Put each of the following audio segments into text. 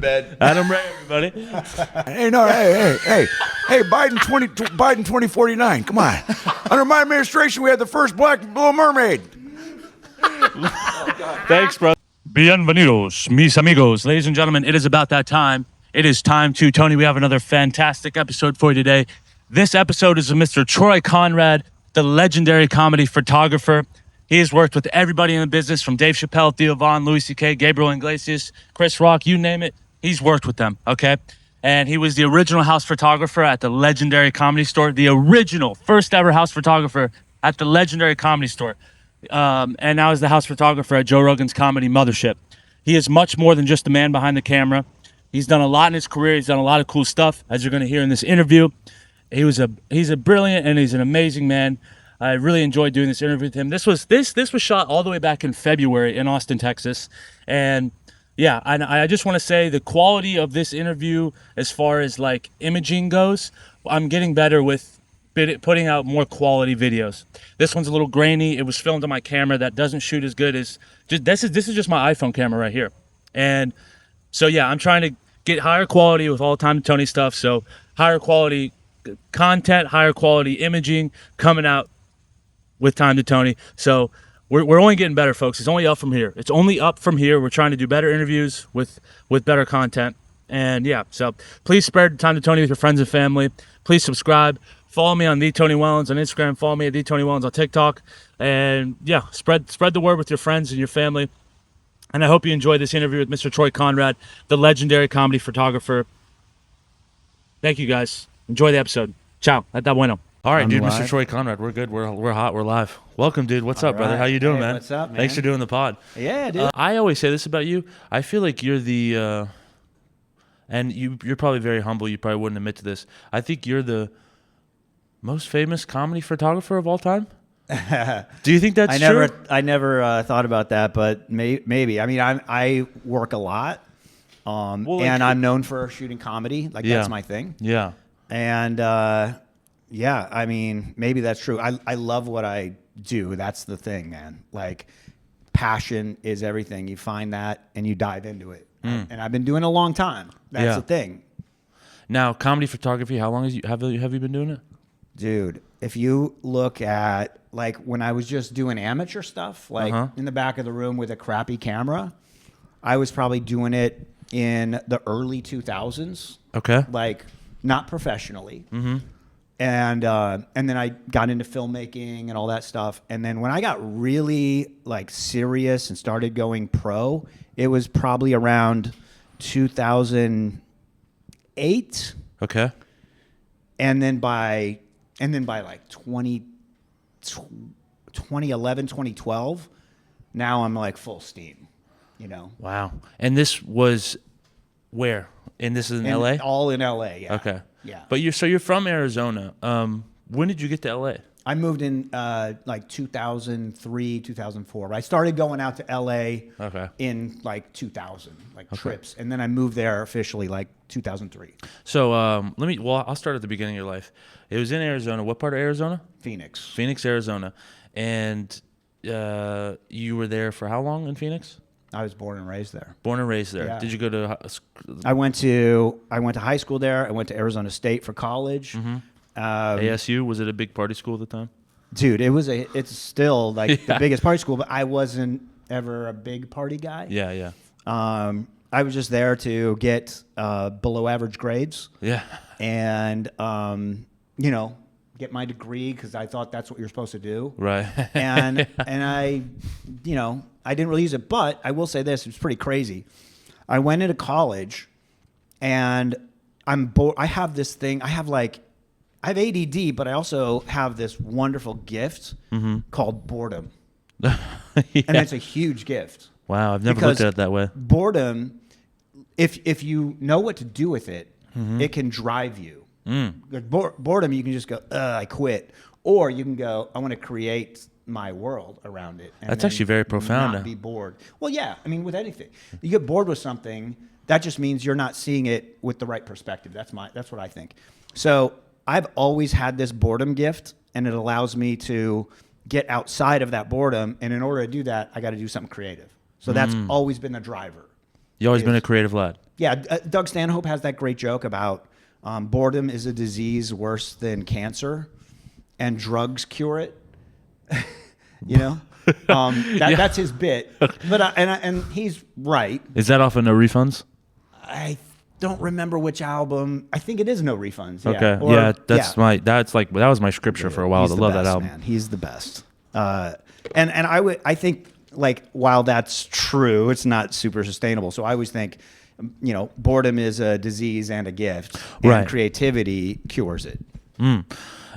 Bed. Adam Ray, everybody. Hey, Biden 2049. Come on. Under my administration, we had the first black Little Mermaid. Thanks, bro. Bienvenidos, mis amigos. Ladies and gentlemen, it is about that time. It is time to, Tony, we have another fantastic episode for you today. This episode is with Mr. Troy Conrad, the legendary comedy photographer. He has worked with everybody in the business, from Dave Chappelle, Theo, Louis C.K., Gabriel Iglesias, Chris Rock, you name it. He's worked with them, okay? And he was the original house photographer at the legendary Comedy Store, the original first ever house photographer at the legendary Comedy Store. And now he's the house photographer at Joe Rogans' comedy Mothership. He is much more than just the man behind the camera. He's done a lot in his career. He's done a lot of cool stuff, as you're going to hear in this interview. He's a brilliant and he's an amazing man. I really enjoyed doing this interview with him. This was shot all the way back in February in Austin, Texas. And yeah, I just want to say the quality of this interview, as far as like imaging goes, I'm getting better with putting out more quality videos. This one's a little grainy. It was filmed on my camera that doesn't shoot as good as this is just my iPhone camera right here. And so yeah, I'm trying to get higher quality with all the Time to Tony stuff. So higher quality content, higher quality imaging coming out with Time to Tony. So we're only getting better, folks. It's only up from here. It's only up from here. We're trying to do better interviews with better content. And yeah, so please spread Time to Tony with your friends and family. Please subscribe. Follow me on The Tony Wellens on Instagram. Follow me at The Tony Wellens on TikTok. And yeah, spread the word with your friends and your family. And I hope you enjoyed this interview with Mr. Troy Conrad, the legendary comedy photographer. Thank you, guys. Enjoy the episode. Ciao. Hasta bueno. All right, dude, live. Mr. Troy Conrad, we're good. We're hot. We're live. Welcome, dude. What's up, brother? How you doing, man? What's up, man? Thanks for doing the pod. Yeah, dude. I always say this about you. I feel like you're the, and you're probably very humble. You probably wouldn't admit to this. I think you're the most famous comedy photographer of all time. Do you think that's true? I never thought about that, but maybe. I mean, I work a lot, and I'm known for shooting comedy. Like, that's my thing. Yeah. And yeah, I mean, maybe that's true. I love what I do. That's the thing, man. Like, passion is everything. You find that and you dive into it. And I've been doing it a long time. That's the thing. Now, comedy photography, how long have you been doing it? Dude, if you look at, like, when I was just doing amateur stuff, like in the back of the room with a crappy camera, I was probably doing it in the early 2000s. Okay. Like, not professionally. Mm-hmm. And then I got into filmmaking and all that stuff. And then when I got really like serious and started going pro, it was probably around 2008. Okay. And then by like 2011, 2012, now I'm like full steam, you know? Wow. And this was where? And this is in LA? All in LA, yeah. Okay. Yeah. But you're from Arizona. When did you get to LA? I moved in like 2003, 2004. I started going out to LA in like 2000, like trips. And then I moved there officially like 2003. So I'll start at the beginning of your life. It was in Arizona. What part of Arizona? Phoenix, Arizona. And you were there for how long in Phoenix? I was born and raised there. Yeah. Did you go to? I went to high school there. I went to Arizona State for college. Mm-hmm. ASU, was it a big party school at the time? Dude, it's still like the biggest party school, but I wasn't ever a big party guy. Yeah. I was just there to get below average grades. Yeah. And get my degree because I thought that's what you're supposed to do. Right. and I didn't really use it, but I will say this, it's pretty crazy. I went into college and I'm bored. I have this thing. I have ADD, but I also have this wonderful gift called boredom. And it's a huge gift. Wow, I've never looked at it that way. Boredom, if you know what to do with it, it can drive you. Boredom, you can just go, I quit. Or you can go, I want to create my world around it. And that's actually very profound. Not be bored. Well, yeah. I mean, with anything, you get bored with something, that just means you're not seeing it with the right perspective. That's what I think. So I've always had this boredom gift, and it allows me to get outside of that boredom. And in order to do that, I got to do something creative. So that's always been the driver. You always been a creative lad. Yeah, Doug Stanhope has that great joke about boredom is a disease worse than cancer, and drugs cure it. You know, that's his bit. But and he's right. Is that off of No Refunds? I don't remember which album. I think it is No Refunds. Yeah. Okay, Or, yeah, that was my scripture for a while. He's To the love best, that album. man. He's the best. I think like while that's true, it's not super sustainable. So I always think, you know, boredom is a disease and a gift, and Right. creativity cures it.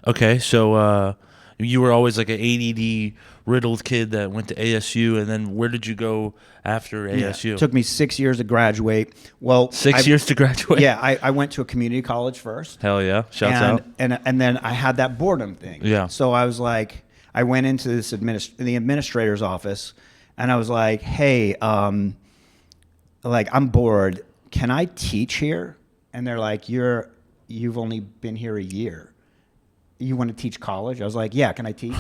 Okay, so you were always like an ADD riddled kid that went to ASU, and then where did you go after ASU? It took me 6 years to graduate. Well, 6 years to graduate? Yeah, I went to a community college first. Hell yeah. Shouts out. And then I had that boredom thing. Yeah. So I was like, I went into this the administrator's office, and I was like, hey, like I'm bored. Can I teach here? And they're like, you've only been here a year. You want to teach college? I was like, yeah, can I teach?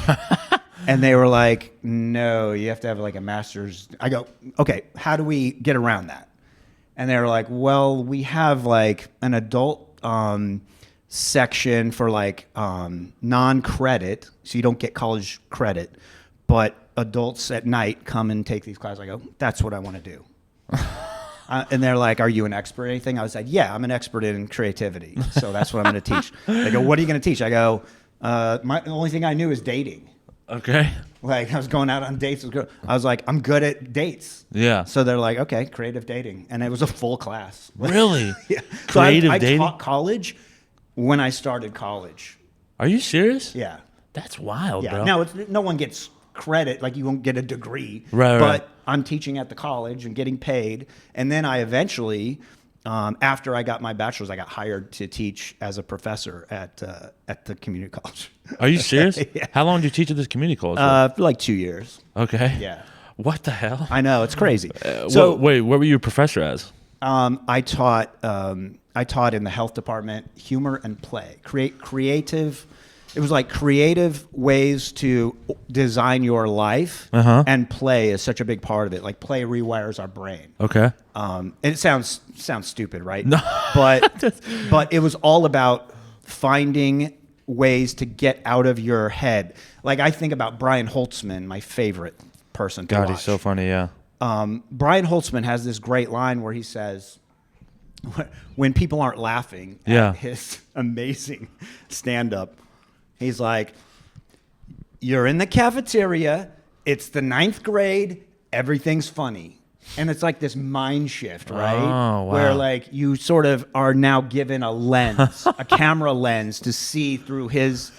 And they were like, no, you have to have like a master's. I go, okay, how do we get around that? And they were like, well, we have like an adult section for like non-credit, so you don't get college credit, but adults at night come and take these classes. I go, that's what I want to do. And they're like, are you an expert in anything? I was like, yeah, I'm an expert in creativity. So that's what I'm going to teach. They go, what are you going to teach? I go, the only thing I knew is dating. Okay. Like I was going out on dates. I was like, I'm good at dates. Yeah. So they're like, okay, creative dating. And it was a full class. Really? Yeah. Creative so I dating? taught college when I started college. Are you serious? Yeah. That's wild, Yeah. bro. Now, no one gets credit. Like you won't get a degree. Right, But right. I'm teaching at the college and getting paid. And then I eventually, after I got my bachelor's, I got hired to teach as a professor at the community college. Are you serious? Yeah. How long did you teach at this community college? For like 2 years. Okay. Yeah. What the hell? I know, it's crazy. Wait, what were you a professor as? I taught in the health department humor and play, creative. It was like creative ways to design your life, and play is such a big part of it. Like play rewires our brain. Okay. And it sounds stupid, right? No. But it was all about finding ways to get out of your head. Like I think about Brian Holtzman, my favorite person to watch. God, he's so funny, yeah. Brian Holtzman has this great line where he says, when people aren't laughing Yeah. at his amazing stand-up, he's like, you're in the cafeteria, it's the 9th grade, everything's funny. And it's like this mind shift, right? Oh, wow. Where like you sort of are now given a lens, a camera lens to see through his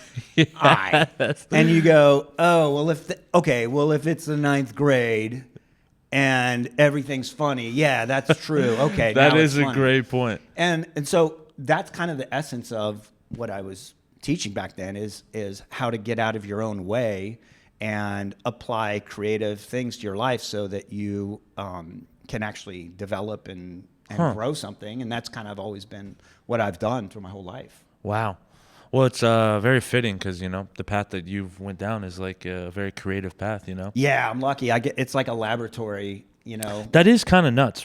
eye. And you go, oh, well, if it's the 9th grade and everything's funny, yeah, that's true. Okay, That now is it's a funny. great point. And so that's kind of the essence of what I was teaching back then is how to get out of your own way and apply creative things to your life so that you can actually develop and grow something. And that's kind of always been what I've done through my whole life. Wow. Well, it's very fitting because, you know, the path that you've went down is like a very creative path, you know? Yeah, I'm lucky. It's like a laboratory, you know. That is kind of nuts.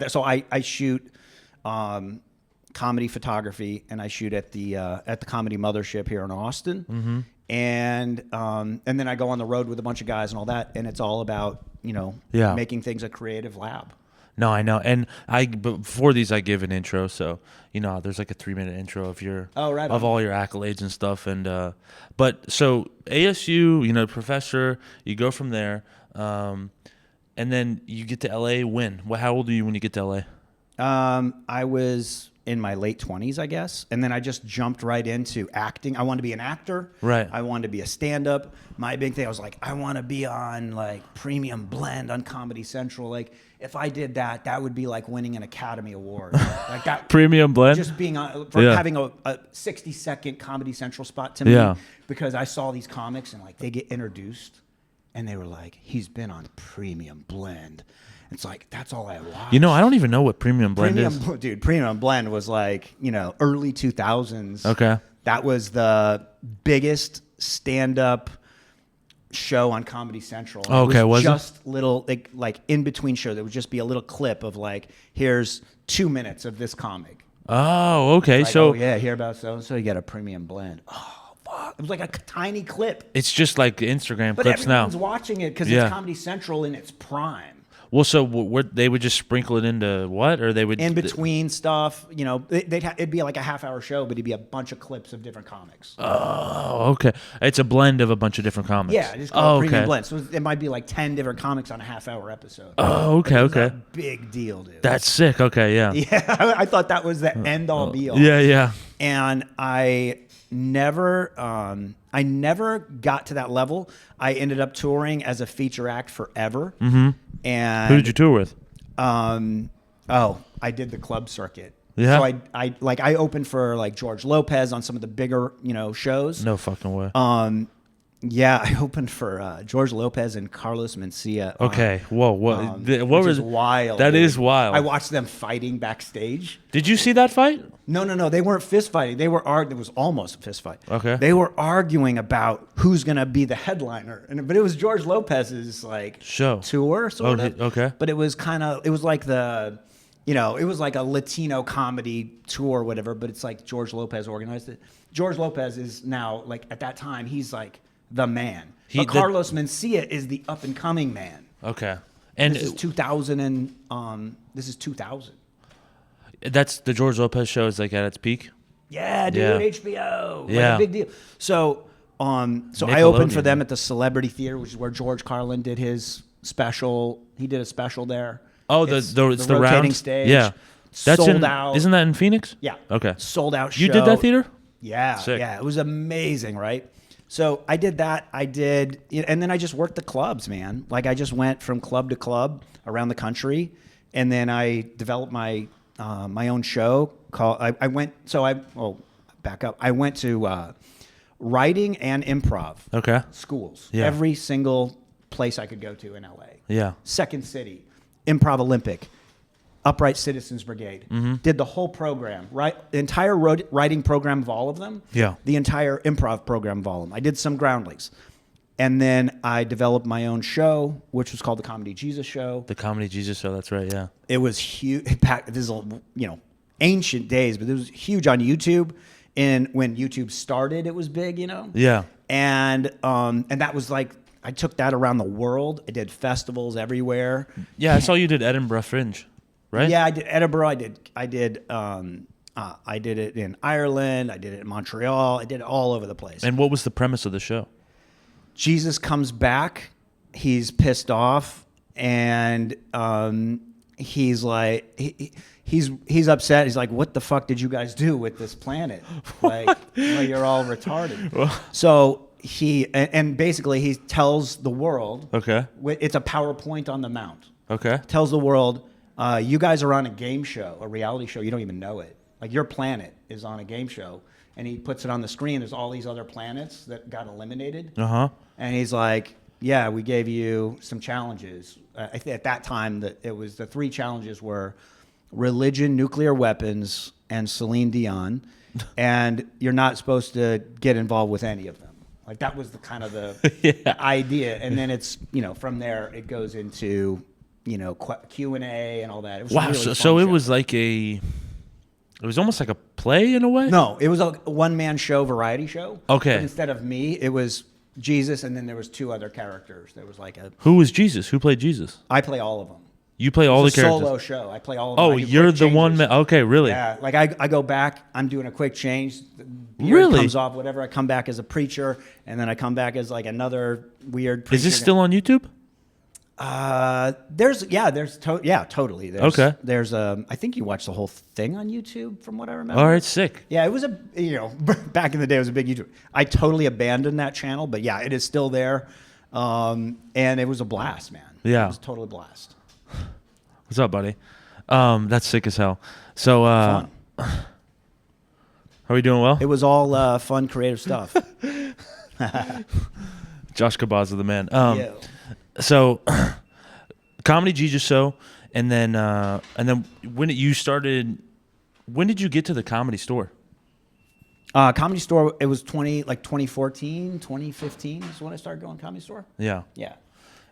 So I shoot comedy photography, and I shoot at the Comedy Mothership here in Austin. Mm-hmm. And then I go on the road with a bunch of guys and all that, and it's all about, you know, making things a creative lab. No, I know. And before these, I give an intro. So, you know, there's like a 3-minute intro of of all your accolades and stuff. And, but so ASU, you know, professor, you go from there. And then you get to LA when? How old are you when you get to LA? I was in my late 20s, I guess. And then I just jumped right into acting. I wanted to be an actor. Right. I wanted to be a stand-up. My big thing, I was like, I want to be on like Premium Blend on Comedy Central. Like if I did that, that would be like winning an Academy Award. Like that. Premium Blend? Just being on, for having a 60-second Comedy Central spot to me. Because I saw these comics and like they get introduced and they were like, he's been on Premium Blend. It's like, that's all I watched. You know, I don't even know what Premium Blend is. Dude, Premium Blend was like, you know, early 2000s. Okay. That was the biggest stand-up show on Comedy Central. And Okay, it was was it? just little like in between shows. There would just be a little clip of like, here's 2 minutes of this comic. Oh, okay. Like, So oh yeah, hear about so and so. You get a premium blend. Oh fuck! It was like a tiny clip. it's just like Instagram But clips now. everyone's watching it because Yeah. it's Comedy Central in its prime. Well, so they would just sprinkle it into what, or they would In between stuff, you know, it'd be like a half-hour show, but it'd be a bunch of clips of different comics. Oh, okay. It's a blend of a bunch of different comics. Yeah, just call it okay. premium blend. So it might be like 10 different comics on a half-hour episode. Oh, okay, It was okay. a big deal, dude. That's sick. Okay, yeah. Yeah, I thought that was the end-all, be-all. Yeah, yeah. And I never got to that level. I ended up touring as a feature act forever. Mm-hmm. And Who did you tour with? I did the club circuit. Yeah. So I opened for like George Lopez on some of the bigger, shows. No fucking way. Yeah, I opened for George Lopez and Carlos Mencia. Okay. Whoa. What? What which was is wild? That dude. is wild. I watched them fighting backstage. Did you see that fight? No. They weren't fist fighting. They were It was almost a fist fight. Okay. They were arguing about who's gonna be the headliner, but it was George Lopez's like Show. tour sort of. Okay. But it was it was like it was like a Latino comedy tour or whatever. But it's like George Lopez organized it. George Lopez is now like at that time he's like the man. But Carlos Mencia is the up and coming man. Okay. And This is 2000 and this is 2000. that's the George Lopez show is like at its peak. Yeah, dude, Yeah. HBO. Yeah. Like, big deal. So I opened for them at the Celebrity Theater, which is where George Carlin did his special. He did a special there. Oh, it's the rotating round stage. Yeah, that's sold out. Isn't that in Phoenix? Yeah. Okay. Sold out show. You did that theater? Yeah. Sick. Yeah. It was amazing, right? So I did that. And then I just worked the clubs, man. Like I just went from club to club around the country, and then I developed my own show called. Back up. I went to writing and improv Okay. schools. Yeah. Every single place I could go to in LA. Yeah. Second City, Improv Olympic, Upright Citizens Brigade. Mm-hmm. Did the whole program, right? The entire writing program of all of them. Yeah. The entire improv program of all of them. I did some groundlings. And then I developed my own show, which was called the Comedy Jesus Show. The Comedy Jesus show. That's right. Yeah. It was huge. This is, ancient days, but it was huge on YouTube. And when YouTube started, it was big, Yeah. And that was like, I took that around the world. I did festivals everywhere. Yeah. I saw you did Edinburgh Fringe, right? Yeah, I did Edinburgh. I did it in Ireland. I did it in Montreal. I did it all over the place. And what was the premise of the show? Jesus comes back. He's pissed off, and he's like, he's upset. He's like, "What the fuck did you guys do with this planet? Like, you're all retarded." So and basically he tells the world. Okay. It's a PowerPoint on the Mount. Okay. Tells the world, you guys are on a game show, a reality show. You don't even know it. Like your planet is on a game show, and he puts it on the screen. There's all these other planets that got eliminated. And he's like, "Yeah, we gave you some challenges." At that time, it was the 3 challenges were religion, nuclear weapons, and Celine Dion, and you're not supposed to get involved with any of them. Like that was the kind of the idea, and then it's from there it goes into Q&A and all that. It was Wow. really So fun it show. was like it was almost like a play in a way. No, it was a one-man show, variety show. Okay. But instead of me, it was Jesus, and then there was 2 other characters. There was like Who was Jesus? Who played Jesus? I play all of them. You play all It's the a characters. solo show. I play all of them. Oh, I do you're quick the one changes. man. Okay, really? Yeah, like I go back. I'm doing a quick change. The beard Really? comes off. Whatever. I come back as a preacher, and then I come back as like another weird. Preacher. Is this still on YouTube? Totally. There's, Okay. There's I think you watched the whole thing on YouTube, from what I remember. All right, sick. Yeah, it was back in the day, it was a big YouTube. I totally abandoned that channel, but yeah, it is still there, and it was a blast, man. Yeah. It was a total blast. What's up, buddy? That's sick as hell. So, Fun. are we doing well? It was all fun, creative stuff. Josh Kabaza, the man. Yeah. So, Comedy Jesus show, and then when did you get to the Comedy Store? Comedy Store, it was 2014, 2015 is when I started going to Comedy Store. Yeah. Yeah.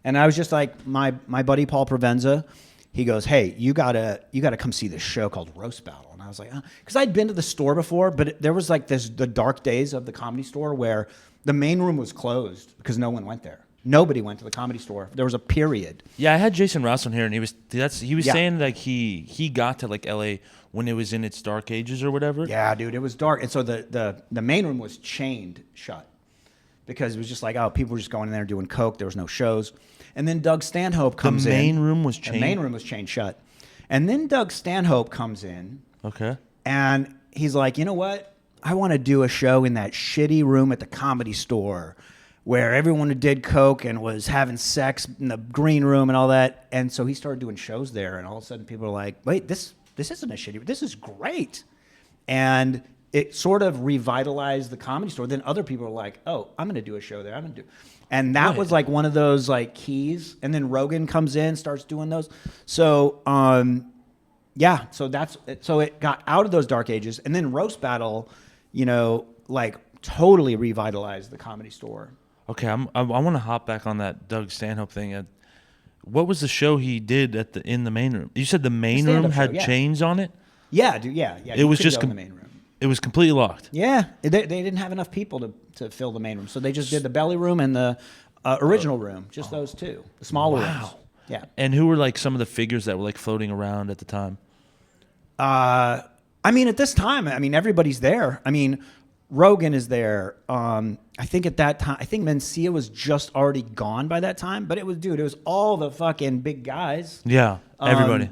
And I was just like, my buddy Paul Provenza, he goes, hey, you gotta come see this show called Roast Battle. And I was like, because I'd been to the store before, but there was like the dark days of the Comedy Store where the main room was closed because no one went there. Nobody went to the Comedy Store. There was a period. Yeah, I had Jason Ross on here, and he was Yeah. saying like he got to like LA when it was in its dark ages or whatever. Yeah, dude, it was dark. And so the main room was chained shut because it was just like, oh, people were just going in there doing coke. There was no shows. And then Doug Stanhope comes in. The main room was chained? The main room was chained shut. And then Doug Stanhope comes in. Okay. And he's like, you know what? I want to do a show in that shitty room at the Comedy Store where everyone who did coke and was having sex in the green room and all that. And so he started doing shows there. And all of a sudden people are like, wait, this isn't a shitty, this is great. And it sort of revitalized the Comedy Store. Then other people are like, oh, I'm going to do a show there. I'm going to do. And that was like one of those like keys. And then Rogan comes in, starts doing those. So, yeah, so it got out of those dark ages. And then Roast Battle, like totally revitalized the Comedy Store. Okay, I want to hop back on that Doug Stanhope thing. What was the show he did in the main room? You said the main room had chains on it? Yeah, dude. Yeah. It was just in the main room. It was completely locked. Yeah, they didn't have enough people to fill the main room, so they just did the belly room and the original room, just those two, the smaller rooms. Yeah. And who were like some of the figures that were like floating around at the time? I mean, at this time, everybody's there. I mean, Rogan is there. I think at that time, Mencia was just already gone by that time, but it was all the fucking big guys. Yeah, everybody.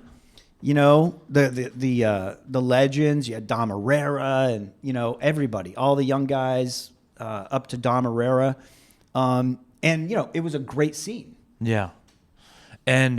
The legends. You had Dom Herrera and everybody, all the young guys up to Dom Herrera, and it was a great scene. Yeah, and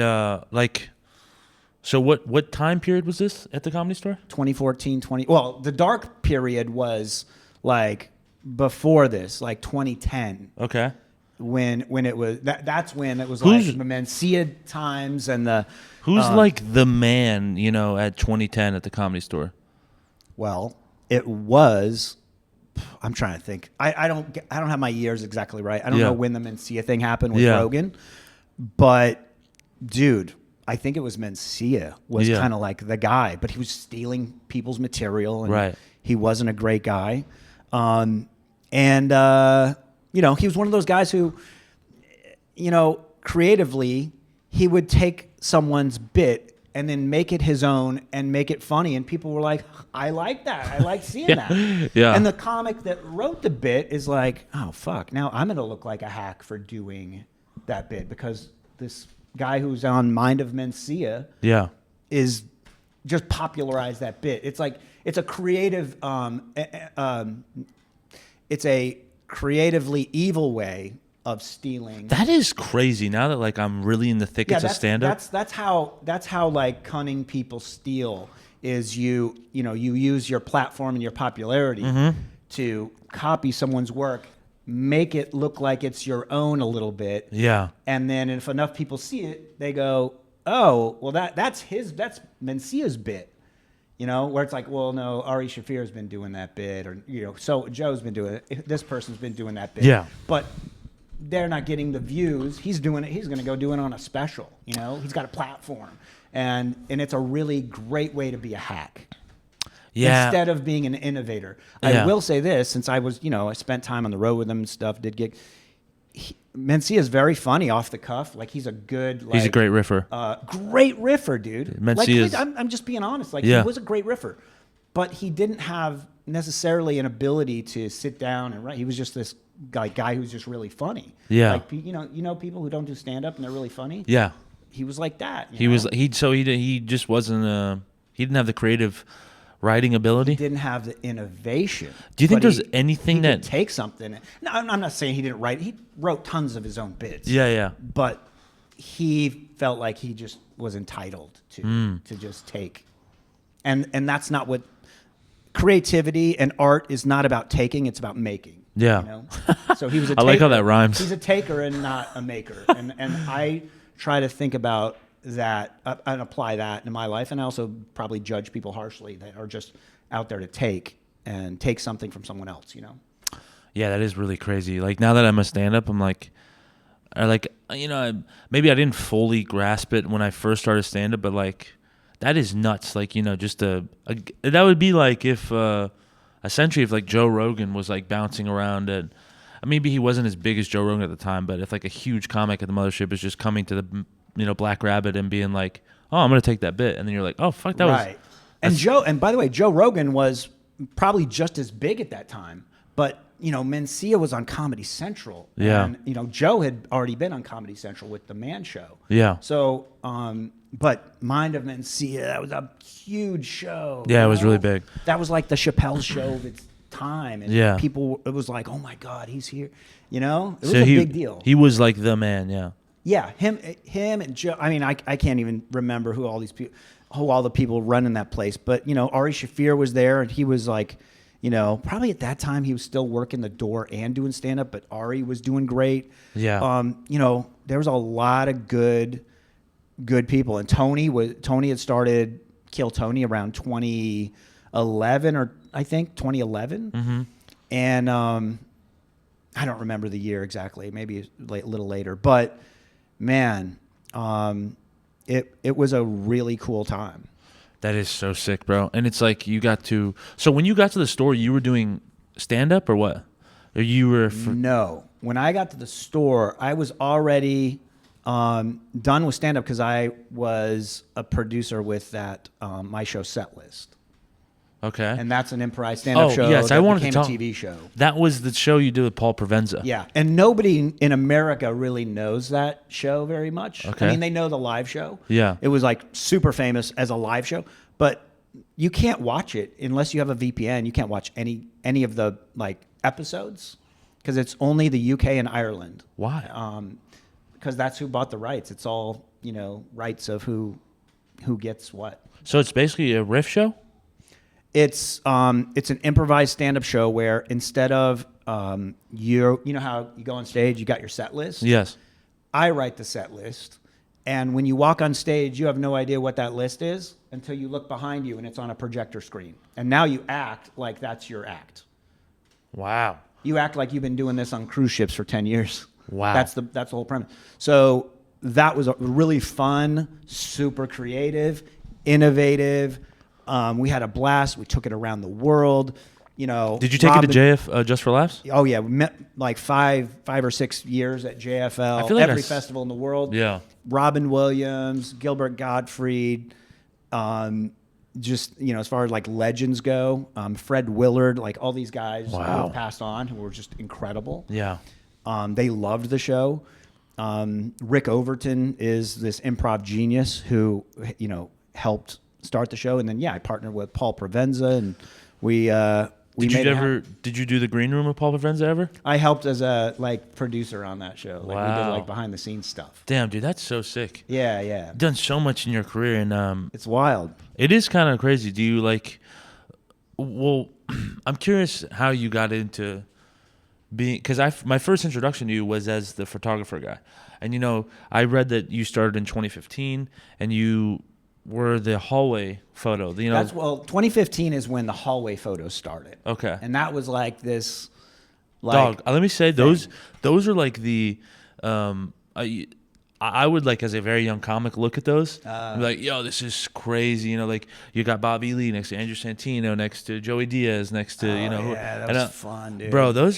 so what time period was this at the Comedy Store? 2014, Well, the dark period was like before this, like 2010. Okay. When it was that's when it was like the Mencia times and the who's like the man at 2010 at the Comedy Store. Well, it was. I'm trying to think. I don't have my years exactly right. I don't know when the Mencia thing happened with Rogan, but dude, I think it was Mencia was kind of like the guy, but he was stealing people's material and he wasn't a great guy, he was one of those guys who, creatively, he would take someone's bit and then make it his own and make it funny. And people were like, I like that. I like seeing that. Yeah. And the comic that wrote the bit is like, oh, fuck. Now I'm going to look like a hack for doing that bit because this guy who's on Mind of Mencia is just popularized that bit. It's like, it's a creative, it's a creatively evil way of stealing. That is crazy. Now that like I'm really in the thickets of stand-up. That's how like cunning people steal is you use your platform and your popularity to copy someone's work, make it look like it's your own a little bit. Yeah. And then if enough people see it, they go, oh, well that's Mencia's bit. Where it's like, well, no, Ari Shaffir's been doing that bit, or so Joe's been doing it. This person's been doing that bit. Yeah. But they're not getting the views. He's doing it. He's going to go do it on a special. He's got a platform, and it's a really great way to be a hack. Yeah. Instead of being an innovator. I will say this, since I was, I spent time on the road with him and stuff, did gigs. Mencia is very funny off the cuff. Like he's a good. Like, he's a great riffer. Great riffer, dude. Mencia I'm just being honest. Like he was a great riffer, but he didn't have necessarily an ability to sit down and write. He was just this guy who's just really funny. Yeah. Like people who don't do stand up and they're really funny. Yeah. He was like that. He just wasn't. He didn't have the creative writing ability. He didn't have the innovation. Do you think there's anything that could take something? No, I'm not saying he didn't write. He wrote tons of his own bits. Yeah. But he felt like he just was entitled to just take, and that's not what creativity and art is. Not about taking; it's about making. Yeah. So he was a I taker. like how that rhymes. He's a taker and not a maker, and I try to think about that and apply that in my life, and I also probably judge people harshly that are just out there to take and take something from someone else, you know? Yeah, that is really crazy. Like now that I'm a stand-up, I'm like, maybe I didn't fully grasp it when I first started stand-up, but like that is nuts. Like, just that would be like if essentially if like Joe Rogan was like bouncing around at, maybe he wasn't as big as Joe Rogan at the time, but if like a huge comic at the Mothership is just coming to the Black Rabbit and being like, oh, I'm gonna take that bit, and then you're like, oh fuck, that right. And by the way, Joe Rogan was probably just as big at that time, but Mencia was on Comedy Central. Yeah. And Joe had already been on Comedy Central with the Man Show. Yeah. So, but Mind of Mencia, that was a huge show. Yeah, it was really big. That was like the Chappelle show of its time, and people, it was like, oh my God, he's here. It was a big deal. He was like the man. Yeah. Yeah, him and Joe. I mean, I can't even remember who all the people running that place. But Ari Shaffir was there, and he was like, probably at that time he was still working the door and doing stand up. But Ari was doing great. Yeah. There was a lot of good people, and Tony had started Kill Tony around 2011 or I think 2011, mm-hmm. and I don't remember the year exactly. Maybe a little later, but. Man, it was a really cool time. That is so sick, bro. And it's like so when you got to the store, you were doing stand-up or what? Or you were... No. When I got to the store, I was already done with stand-up because I was a producer with that My Show Set List. Okay. And that's an improvised stand-up show yes, I wanted became to a TV show. That was the show you did with Paul Provenza. Yeah. And nobody in America really knows that show very much. Okay. I mean, they know the live show. Yeah. It was like super famous as a live show, but you can't watch it unless you have a VPN. You can't watch any of the like episodes because it's only the UK and Ireland. Why? Because that's who bought the rights. It's all, rights of who gets what. So it's basically a riff show? It's an improvised stand-up show where instead of you know how you go on stage, you got your set list? Yes. I write the set list, and when you walk on stage, you have no idea what that list is until you look behind you and it's on a projector screen. And now you act like that's your act. Wow. You act like you've been doing this on cruise ships for 10 years. Wow. That's the whole premise. So that was a really fun, super creative, innovative. We had a blast. We took it around the world. Did you take it to JF Just for Laughs? Oh yeah, we met like five or 6 years at JFL. I feel like every festival in the world. Yeah. Robin Williams, Gilbert Gottfried, just as far as like legends go, Fred Willard, like all these guys who have passed on who were just incredible. Yeah. They loved the show. Rick Overton is this improv genius who helped start the show, and then I partnered with Paul Provenza, and we did you do the green room with Paul Provenza ever? I helped as a producer on that show. We did behind the scenes stuff. Damn, dude, that's so sick. Yeah. You've done so much in your career, and it's wild. It is kind of crazy. Do you I'm curious how you got into being, because my first introduction to you was as the photographer guy, and I read that you started in 2015, and you were the hallway photo. 2015 is when the hallway photos started. Okay. And that was like this, dog. Let me say those are like the I would as a very young comic look at those and be like, yo, this is crazy. You got Bobby Lee next to Andrew Santino, next to Joey Diaz, next to that was fun, dude. Bro, those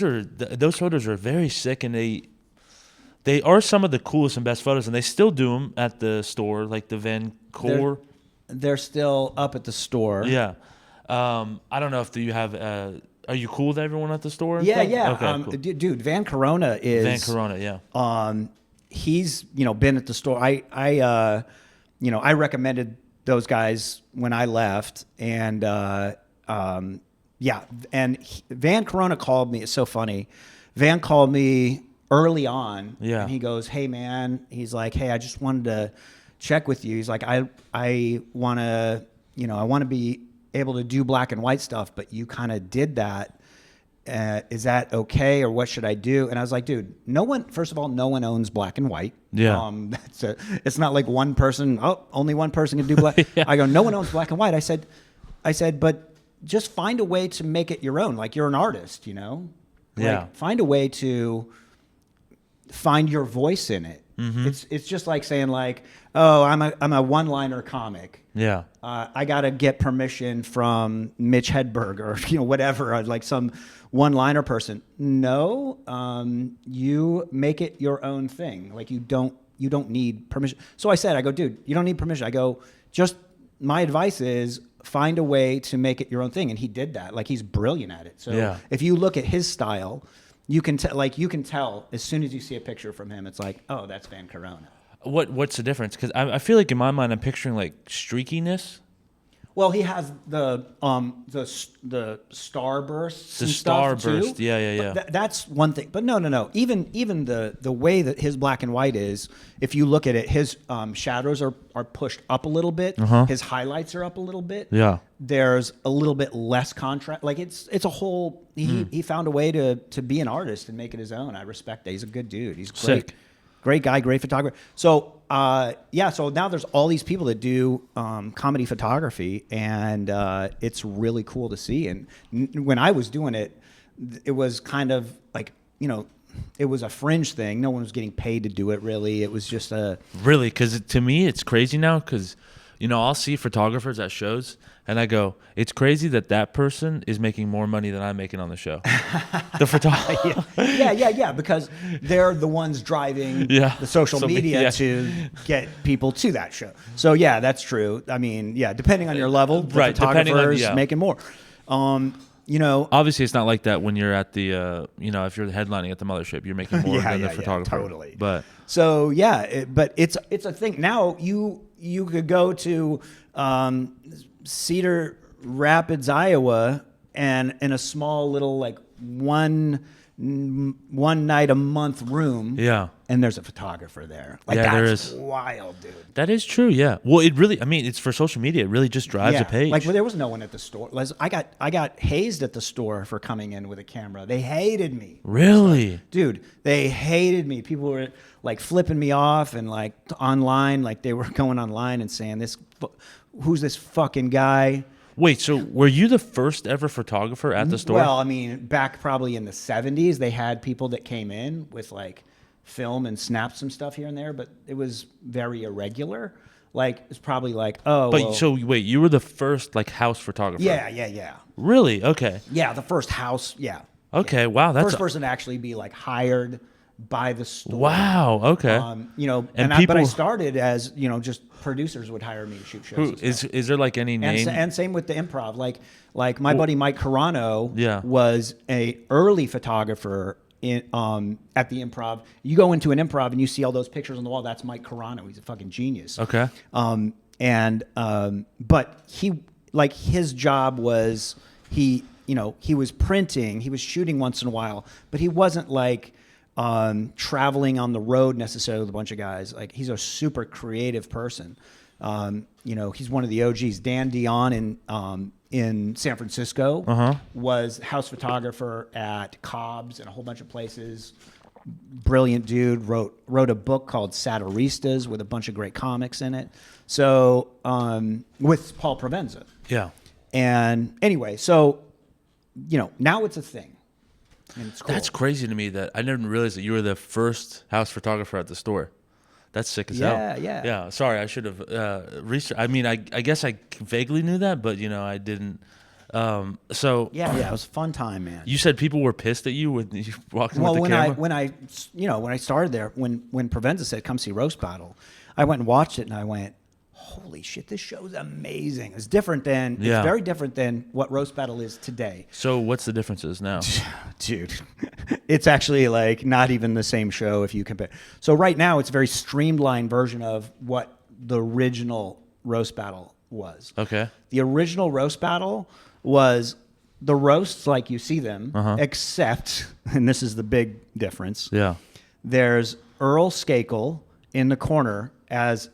photos are very sick, and they are some of the coolest and best photos, and they still do them at the store, like the Van Core. They're still up at the store. Yeah. I don't know if you have. Are you cool with everyone at the store? Yeah. Okay, cool. Dude, Van Corona is. Van Corona, yeah. He's been at the store. I recommended those guys when I left, and Van Corona called me. It's so funny. Van called me early on, and he goes, "Hey man," he's like, "Hey, I just wanted to check with you." He's like, I want to be able to do black and white stuff, but you kind of did that. Is that okay, or what should I do? And I was like, dude, first of all, no one owns black and white. Yeah. It's not like one person, only one person can do black. Yeah. I go, no one owns black and white. I said, but just find a way to make it your own. Like you're an artist, you know? Yeah. Like find a way to find your voice in it. It's just like saying like, oh, I'm a one-liner comic. Yeah. I got to get permission from Mitch Hedberg or, you know, whatever, like some one-liner person. No, you make it your own thing. Like you don't need permission. So I go, dude, you don't need permission. I go, just my advice is find a way to make it your own thing. And he did that. Like he's brilliant at it. So if you look at his style, you can tell as soon as you see a picture from him, it's like, oh, that's Van Corona. What's the difference? Because I feel like in my mind I'm picturing like streakiness. Well, he has the starbursts. The and stuff starburst, too. yeah. But that's one thing. But no. Even the way that his black and white is, if you look at it, his shadows are pushed up a little bit. His highlights are up a little bit. Yeah. There's a little bit less contrast. Like it's a whole. He found a way to be an artist and make it his own. I respect that. He's a good dude. He's great. Sick. Great guy, great photographer. So, so now there's all these people that do comedy photography, and it's really cool to see. And when I was doing it, it was kind of like, you know, it was a fringe thing. No one was getting paid to do it, really. It was just Really, because to me, it's crazy now because, you know, I'll see photographers at shows, and I go, it's crazy that person is making more money than I'm making on the show. The photographer. Yeah, because they're the ones driving the social media to get people to that show. So, yeah, that's true. I mean, yeah, depending on your level, the photographer's making more. You know, obviously it's not like that when you're at the, you know, if you're headlining at the mothership, you're making more than the photographer. Totally. But so but it's a thing. Now you could go to Cedar Rapids, Iowa, and in a small little like one night a month room. Yeah. And there's a photographer there. Like there that's is. wild, dude. That is true, yeah. Well, it really, I mean, it's for social media. It really just drives a page. Like, well, there was no one at the store. I got hazed at the store for coming in with a camera. They hated me. Really? Dude, they hated me. People were like flipping me off and like online, like they were going online and saying, who's this fucking guy? Wait, so were you the first ever photographer at the store? Well, I mean, back probably in the 70s, they had people that came in with like film and snapped some stuff here and there, but it was very irregular. Like, it's probably like, oh. But so wait, you were the first like house photographer? Yeah. Really? Okay. Yeah, the first house, yeah. Okay, wow. That's first person to actually be like hired by the store. Wow, okay. You know, and but I started as, you know, just producers would hire me to shoot shows. Is there like any name? And same with the improv. Like my buddy Mike Carano was a early photographer at the improv. You go into an improv and you see all those pictures on the wall. That's Mike Carano. He's a fucking genius. Okay. But he, like, his job was he was printing, he was shooting once in a while, but he wasn't like traveling on the road necessarily with a bunch of guys. Like, he's a super creative person. You know, he's one of the OGs. Dan Dion in San Francisco was house photographer at Cobb's and a whole bunch of places. Brilliant dude. Wrote a book called Satiristas with a bunch of great comics in it. So with Paul Provenza. Yeah. And anyway, so you know, now it's a thing. And it's cool. That's crazy to me that I didn't realize that you were the first house photographer at the store. That's sick as hell. Yeah. Sorry, I should have researched. I mean, I guess I vaguely knew that, but you know, I didn't. So yeah, it was a fun time, man. You said people were pissed at you when you walked in with the when camera? when I started there, when Provenza said, "Come see Roast Battle," I went and watched it, and I went, "Holy shit, this show's amazing!" It's different than it's very different than what Roast Battle is today. So what's the differences now? Dude, it's actually like not even the same show if you compare. So right now it's a very streamlined version of what the original Roast Battle was. Okay. The original Roast Battle was the roasts like you see them, except, and this is the big difference. Yeah. There's Earl Skakel in the corner as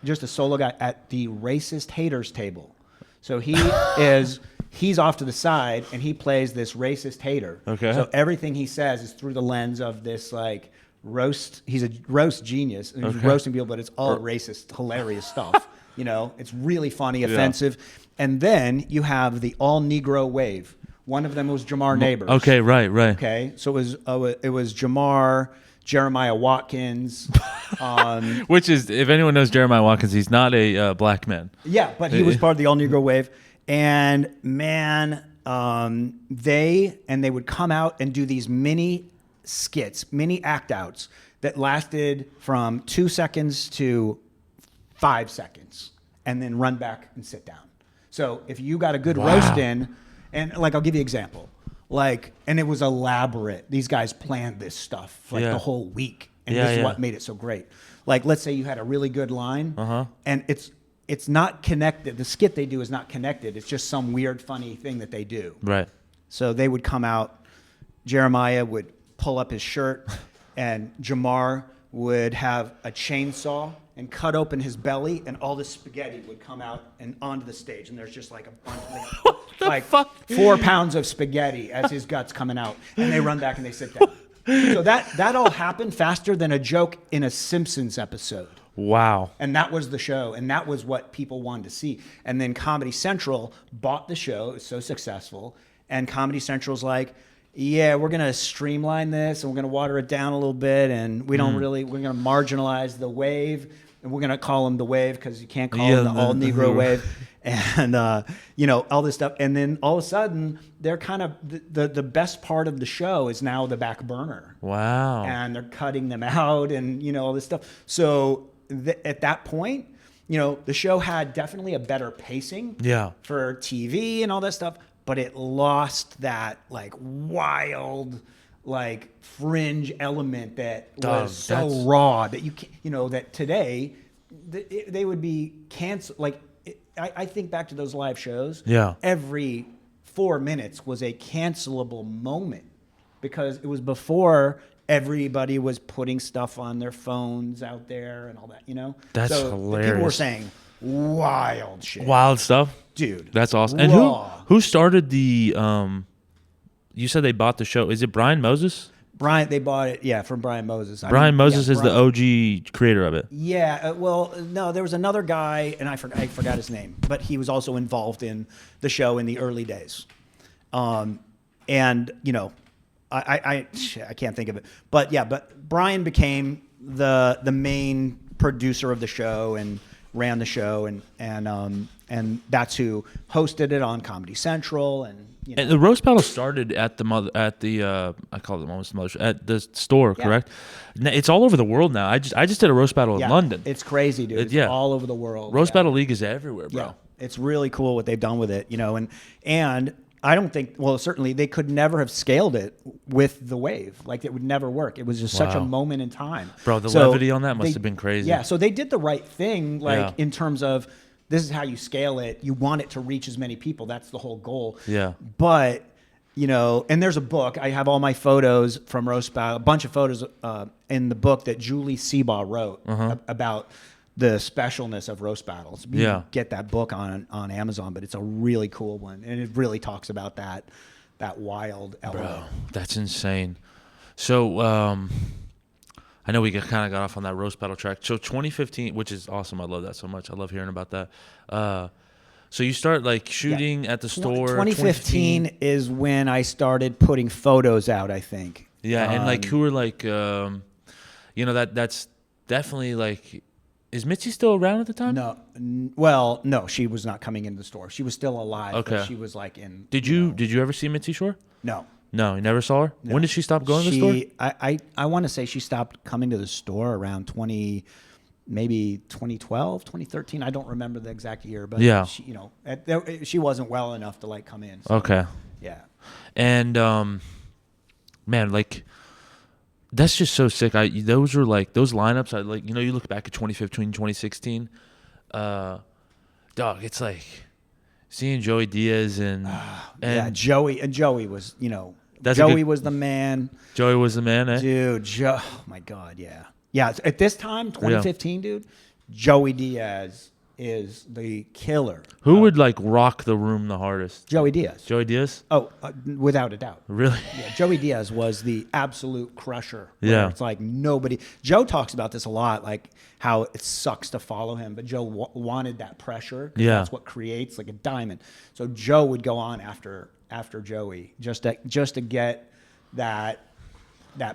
just a solo guy at the racist haters table. So he's off to the side and he plays this racist hater. Okay. So everything he says is through the lens of this like roast. He's a roast genius and he's roasting people, but it's all racist, hilarious stuff. You know, it's really funny, offensive. And then you have the all Negro wave. One of them was Jamar Neighbors. Okay, right. Okay, so it was Jamar, Jeremiah Watkins. Which is, if anyone knows Jeremiah Watkins, he's not a black man. Yeah, but he was part of the all Negro wave. And man, they would come out and do these mini skits, mini act outs that lasted from 2 seconds to 5 seconds, and then run back and sit down. So if you got a good roast in, and like I'll give you an example, like, and it was elaborate. These guys planned this stuff for like the whole week, and this is what made it so great. Like, let's say you had a really good line, and it's not connected. The skit they do is not connected. It's just some weird, funny thing that they do. Right. So they would come out. Jeremiah would pull up his shirt, and Jamar would have a chainsaw and cut open his belly, and all the spaghetti would come out and onto the stage. And there's just like a bunch of like 4 pounds of spaghetti as his guts coming out. And they run back and they sit down. So that all happened faster than a joke in a Simpsons episode. Wow. And that was the show, and that was what people wanted to see. And then Comedy Central bought the show. It was so successful. And Comedy Central's like, yeah, we're going to streamline this, and we're going to water it down a little bit, and we're going to marginalize the wave, and we're going to call them the wave because you can't call them the all-Negro wave. And, all this stuff. And then all of a sudden, they're kind of, the best part of the show is now the back burner. Wow. And they're cutting them out and, all this stuff. So at that point, the show had definitely a better pacing for TV and all that stuff, but it lost that like wild, like fringe element that was so raw that you can't, that today they would be canceled. Like I think back to those live shows. Yeah. Every 4 minutes was a cancelable moment because it was before everybody was putting stuff on their phones out there and all that, That's so hilarious. People were saying wild shit. Wild stuff? Dude. That's awesome. And who started the, you said they bought the show. Is it Brian Moses? They bought it, from Brian Moses. Brian Moses is the OG creator of it. Yeah, no, there was another guy, and I forgot his name, but he was also involved in the show in the early days. I can't think of it, but Brian became the main producer of the show and ran the show, and that's who hosted it on Comedy Central, and the roast battle started at I call it almost the mothership, at the store, correct? It's all over the world now. I just did a roast battle in London. It's crazy, dude. It's all over the world. Roast battle league is everywhere, bro. Yeah. It's really cool what they've done with it, and I don't think, certainly they could never have scaled it with the wave. Like, it would never work. It was just such a moment in time. Bro, the levity on that must have been crazy. Yeah, so they did the right thing, in terms of, this is how you scale it. You want it to reach as many people. That's the whole goal. Yeah. But, and there's a book. I have all my photos from Roast Battle, a bunch of photos in the book that Julie Seabaugh wrote about the specialness of roast battles. You can get that book on Amazon, but it's a really cool one, and it really talks about that wild element. Bro, that's insane. So I know we kind of got off on that roast battle track. So 2015, which is awesome. I love that so much. I love hearing about that. So you start like shooting at the store. 2015 is when I started putting photos out, I think. Yeah, and like who were like, that's definitely like. Is Mitzi still around at the time? No. No, she was not coming into the store. She was still alive. Okay. But she was like in. Did you ever see Mitzi Shore? No. No, you never saw her? No. When did she stop going to the store? I want to say she stopped coming to the store around 2012, 2013. I don't remember the exact year, but she wasn't well enough to like come in. So, okay. Yeah. And man, like that's just so sick. Those were like those lineups. I like, you look back at 2015, 2016. Dog, it's like seeing Joey Diaz and Joey was, Joey was the man. Joey was the man, eh? Dude, oh my God, yeah. Yeah, at this time, 2015, dude, Joey Diaz is the killer. Who would like rock the room the hardest? Joey Diaz. Joey Diaz? Oh, without a doubt. Really? Yeah, Joey Diaz was the absolute crusher. Yeah. It's like nobody. Joe talks about this a lot, like how it sucks to follow him, but Joe wanted that pressure. Yeah. That's what creates like a diamond. So Joe would go on after Joey just to get that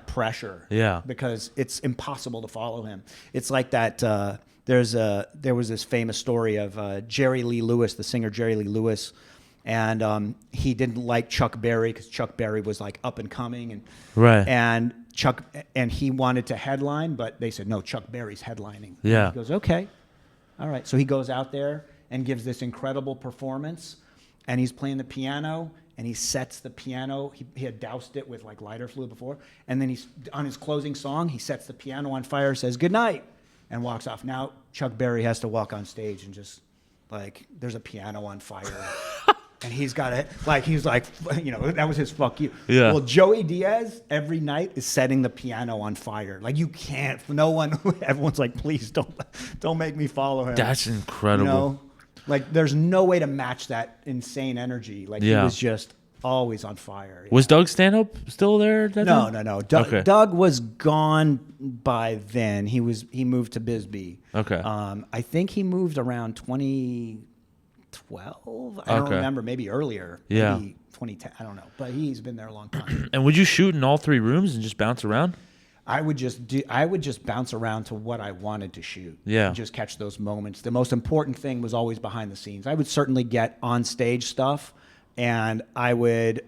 pressure. Yeah. Because it's impossible to follow him. It's like that. There was this famous story of Jerry Lee Lewis, the singer Jerry Lee Lewis, and he didn't like Chuck Berry because Chuck Berry was like up and coming, and Right. and he wanted to headline, but they said no, Chuck Berry's headlining. Yeah. And he goes, okay, all right. So he goes out there and gives this incredible performance, and he's playing the piano. And he sets the piano. He had doused it with like lighter fluid before, and then he's on his closing song. He sets the piano on fire, says good night, and walks off. Now Chuck Berry has to walk on stage and just like there's a piano on fire, and he's got it. Like he's like, that was his fuck you. Yeah. Well, Joey Diaz every night is setting the piano on fire. Like you can't. No one. Everyone's like, please don't make me follow him. That's incredible. Like there's no way to match that insane energy. Like he was just always on fire. Was Doug Stanhope still there? At that time? No. Okay. Doug was gone by then. He moved to Bisbee. Okay. I think he moved around 2012. I don't remember. Maybe earlier. Yeah. Maybe 2010. I don't know. But he's been there a long time. And would you shoot in all three rooms and just bounce around? I would just bounce around to what I wanted to shoot. Yeah. And just catch those moments. The most important thing was always behind the scenes. I would certainly get on stage stuff, and I would,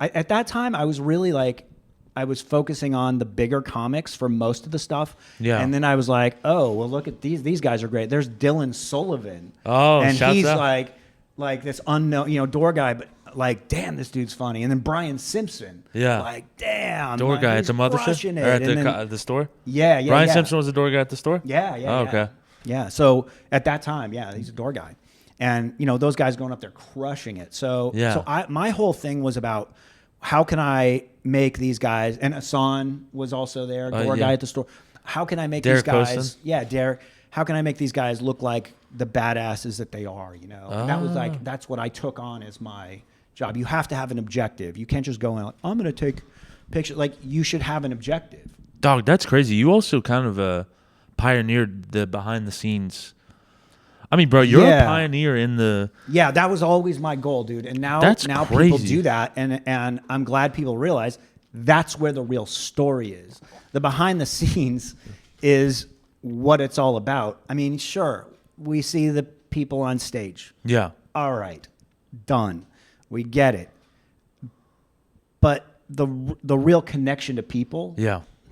at that time I was really like, I was focusing on the bigger comics for most of the stuff. Yeah. And then I was like, oh, well, look at these guys are great. There's Dylan Sullivan. Oh, and shouts he's out. like this unknown, door guy, but like, damn, this dude's funny. And then Brian Simpson. Yeah. Like, damn. Door guy at he's the mothership? crushing it. Or at And then- the store? yeah. Brian Simpson was the door guy at the store? Yeah. Oh, okay. Yeah. So at that time, he's a door guy. And, those guys going up there crushing it. So, my whole thing was about how can I make these guys, and Hassan was also there, door guy at the store. How can I make Derek these guys, Poston? Derek, how can I make these guys look like the badasses that they are, And that was that's what I took on as my job. You have to have an objective. You can't just go out, I'm going to take pictures. Like, you should have an objective. Dog, that's crazy. You also kind of pioneered the behind the scenes. I mean, bro, you're a pioneer in the... Yeah, that was always my goal, dude. And now people crazy. do that, and I'm glad people realize that's where the real story is. The behind the scenes is what it's all about. I mean, sure, we see the people on stage. Yeah. All right, done. We get it. But the real connection to people,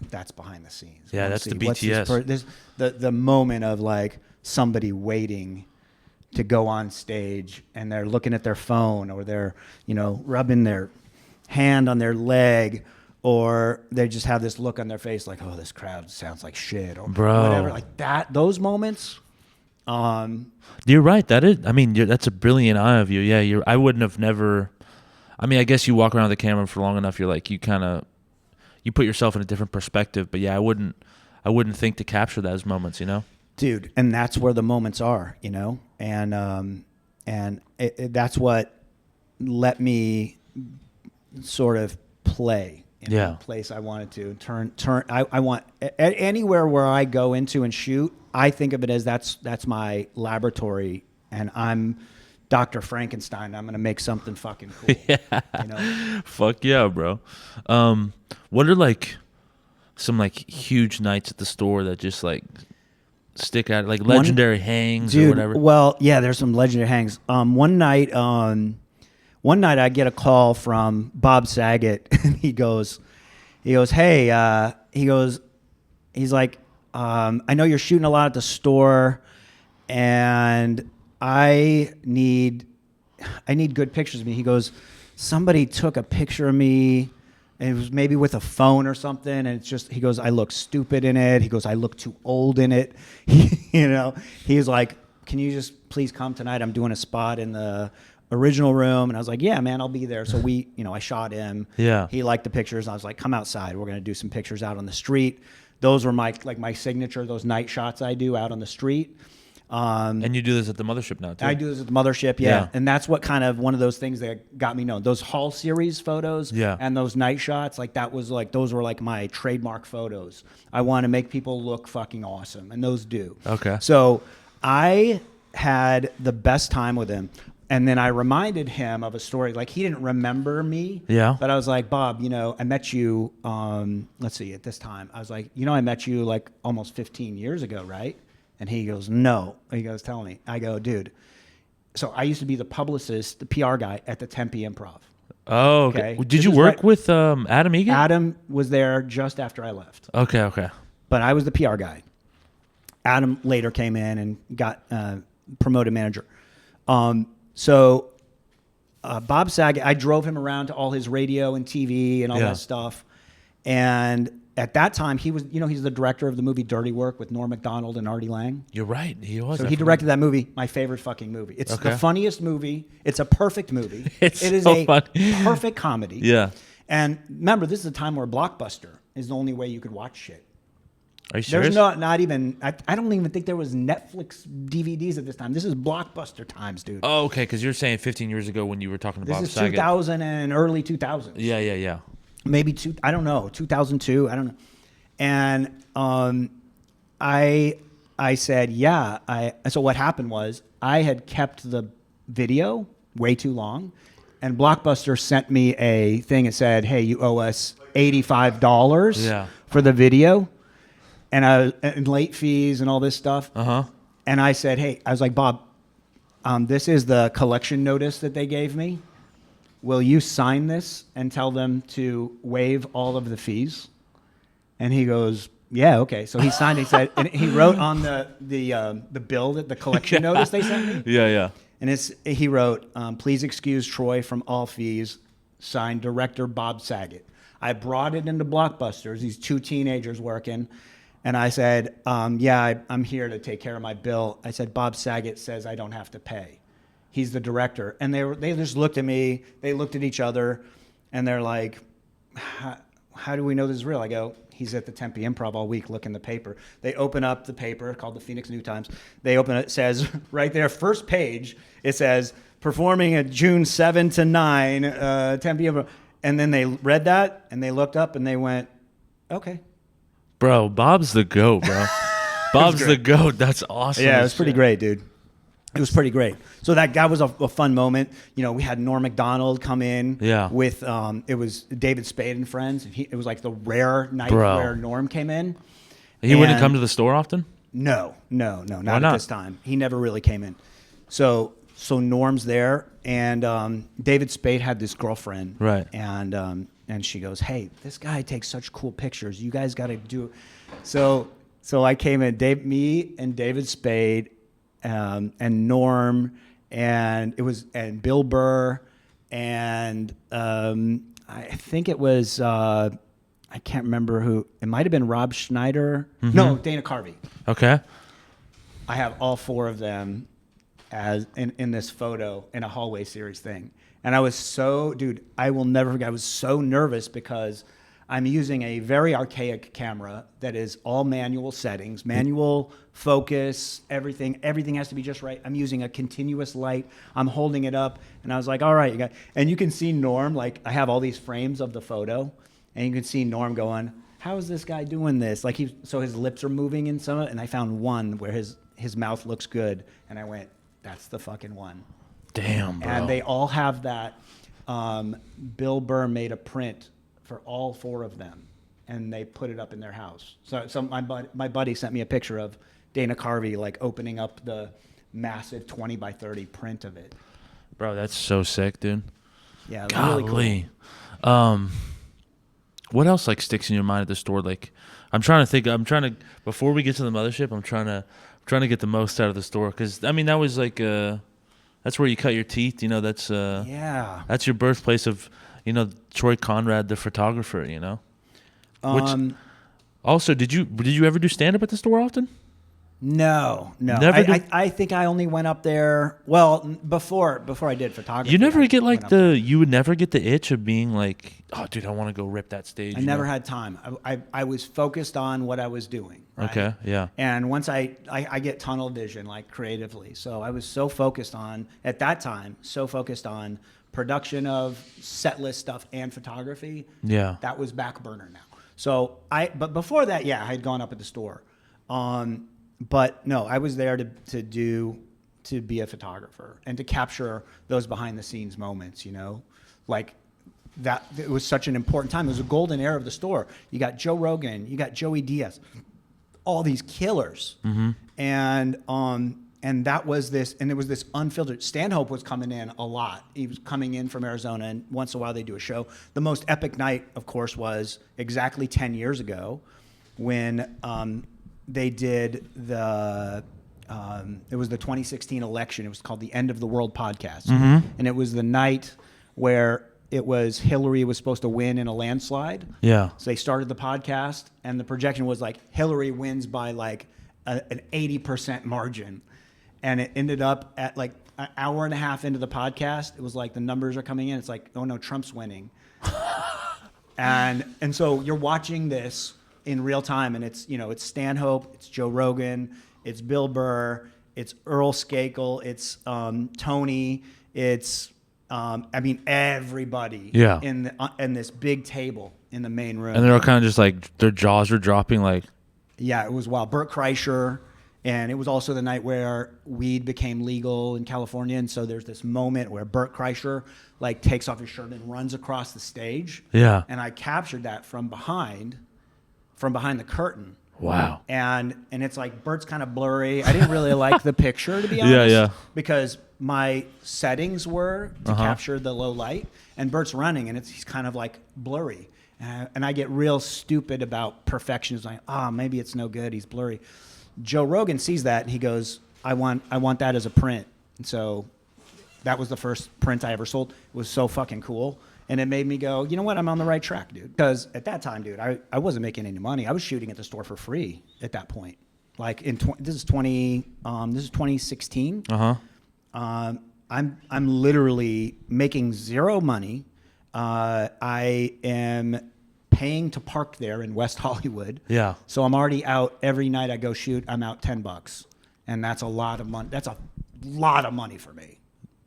that's behind the scenes. Yeah, that's the BTS. There's the moment of like somebody waiting to go on stage, and they're looking at their phone, or they're rubbing their hand on their leg, or they just have this look on their face like, oh, this crowd sounds like shit, or whatever, like that. Those moments. You're right. That is. I mean, that's a brilliant eye of you. Yeah, I wouldn't have never. I mean, I guess you walk around the camera for long enough. You're like, you put yourself in a different perspective. But yeah, I wouldn't think to capture those moments. Dude, and that's where the moments are, and that's what let me sort of play in the place I wanted to turn. I want anywhere where I go into and shoot. I think of it as that's my laboratory, and I'm Dr. Frankenstein. I'm gonna make something fucking cool. Fuck yeah, bro. What are like some like huge nights at the store that just like stick out, like legendary hangs or whatever? Well, yeah, there's some legendary hangs. One night I get a call from Bob Saget, and he goes, hey, he's like, I know you're shooting a lot at the store, and I need good pictures of me. He goes, somebody took a picture of me, and it was maybe with a phone or something, and it's just, he goes, I look stupid in it. He goes, I look too old in it. He's like, can you just please come tonight? I'm doing a spot in the original room. And I was like, yeah, man, I'll be there. So I shot him. Yeah. He liked the pictures. And I was like, come outside. We're going to do some pictures out on the street. Those were my signature, those night shots I do out on the street. And you do this at the mothership now too. I do this at the mothership, yeah. And that's what kind of one of those things that got me known. Those Hall series photos and those night shots, like that was like, those were like my trademark photos. I want to make people look fucking awesome, and those do. Okay. So I had the best time with him. And then I reminded him of a story. Like, he didn't remember me. Yeah. But I was like, Bob, I met you, let's see, at this time. I was like, I met you like almost 15 years ago, right? And he goes, no. He goes, tell me. I go, dude. So I used to be the publicist, the PR guy at the Tempe Improv. Oh, okay. Did you work with Adam Egan? Adam was there just after I left. Okay. But I was the PR guy. Adam later came in and got promoted manager. So Bob Saget, I drove him around to all his radio and TV and all that stuff. And at that time, he was, he's the director of the movie Dirty Work with Norm Macdonald and Artie Lang. You're right. He was. So he directed that movie, my favorite fucking movie. It's the funniest movie. It's a perfect movie. It is so funny. Perfect comedy. Yeah. And remember, this is a time where Blockbuster is the only way you could watch shit. Are you serious? There's not even, I don't even think there was Netflix DVDs at this time. This is Blockbuster times, dude. Oh, okay, because you're saying 15 years ago when you were talking about This is 2000 and early 2000s. Yeah. Maybe 2002, I don't know. And I said, so what happened was I had kept the video way too long, and Blockbuster sent me a thing that said, hey, you owe us $85 for the video. And late fees and all this stuff. And I said, hey, I was like, Bob, this is the collection notice that they gave me. Will you sign this and tell them to waive all of the fees? And he goes, yeah, okay. So he signed it. He said, and he wrote on the bill, that the collection notice they sent me. Yeah. And he wrote, please excuse Troy from all fees. Signed, director Bob Saget. I brought it into Blockbusters. These two teenagers working. And I said, I'm here to take care of my bill. I said, Bob Saget says I don't have to pay. He's the director. And they just looked at me. They looked at each other. And they're like, how do we know this is real? I go, he's at the Tempe Improv all week. Look in the paper. They open up the paper called the Phoenix New Times. They open it. It says right there, first page, it says, performing at June 7 to 9, Tempe Improv. And then they read that. And they looked up and they went, okay. Bro, Bob's the GOAT, bro. Bob's the GOAT. That's awesome. Yeah, it was pretty great, dude. It was pretty great. So that was a fun moment. We had Norm Macdonald come in with, it was David Spade and friends. It was like the rare night where Norm came in. He wouldn't come to the store often? No, not at this time. He never really came in. So Norm's there, and David Spade had this girlfriend. Right. And she goes, hey, this guy takes such cool pictures. You guys got to do it. So I came in, me and David Spade and Norm, and Bill Burr, and I think it was, I can't remember who. It might have been Rob Schneider. Mm-hmm. No, Dana Carvey. Okay. I have all four of them as in this photo in a hallway series thing. And I was I will never forget, I was so nervous because I'm using a very archaic camera that is all manual settings, manual focus, everything has to be just right. I'm using a continuous light. I'm holding it up, and I was like, all right, you guys. And you can see Norm, like I have all these frames of the photo, and you can see Norm going, how is this guy doing this? Like so his lips are moving in some of it, and I found one where his mouth looks good, and I went, that's the fucking one. Damn, bro. And they all have that. Bill Burr made a print for all four of them, and they put it up in their house. So my buddy sent me a picture of Dana Carvey like opening up the massive 20 by 30 print of it. Bro, that's so sick, dude. Yeah, golly. Really cool. What else like sticks in your mind at the store? Like, I'm trying to think. Before we get to the mothership, I'm trying to get the most out of the store, because I mean that was like that's where you cut your teeth. That's that's your birthplace of Troy Conrad, the photographer. Which also, did you ever do stand up at the store often? No. Never did? I think I only went up there. Well, before I did photography. You never get went like up there. you would never get the itch of being like, oh, dude, I want to go rip that stage. I never had time. I was focused on what I was doing. Right? Okay, yeah. And once I get tunnel vision, like creatively. So I was so focused on, at that time, production of set list stuff and photography. Yeah. That was back burner now. So but before that, yeah, I had gone up at the store. But no, I was there to be a photographer and to capture those behind the scenes moments, like that. It was such an important time. It was a golden era of the store. You got Joe Rogan, you got Joey Diaz, all these killers. Mm-hmm. And that was this, and it was this unfiltered. Stanhope was coming in a lot. He was coming in from Arizona, and once in a while they do a show. The most epic night, of course, was exactly 10 years ago when they did it was the 2016 election. It was called the End of the World podcast. Mm-hmm. And it was the night where Hillary was supposed to win in a landslide. Yeah. So they started the podcast, and the projection was like Hillary wins by like an 80% margin. And it ended up at like an hour and a half into the podcast. It was like the numbers are coming in. It's like, oh no, Trump's winning. and so you're watching this in real time, and it's Stanhope, it's Joe Rogan, it's Bill Burr, it's Earl Skakel, it's Tony, it's everybody in this big table in the main room. And they're all kind of just like their jaws are dropping like. Yeah, it was wild. Burt Kreischer, and it was also the night where weed became legal in California, and so there's this moment where Burt Kreischer like takes off his shirt and runs across the stage. Yeah. And I captured that from behind the curtain. Wow. And it's like Burt's kind of blurry. I didn't really like the picture, to be honest. Yeah. Because my settings were to capture the low light, and Burt's running, and he's kind of like blurry. And I get real stupid about perfection. It's like, maybe it's no good. He's blurry. Joe Rogan sees that, and he goes, I want that as a print. And so that was the first print I ever sold. It was so fucking cool. And it made me go, you know what? I'm on the right track, dude. Because at that time, dude, I wasn't making any money. I was shooting at the store for free at that point. Like this is 2016. I'm literally making zero money. I am paying to park there in West Hollywood. Yeah. So I'm already out every night I go shoot. I'm out $10, and that's a lot of money. That's a lot of money for me.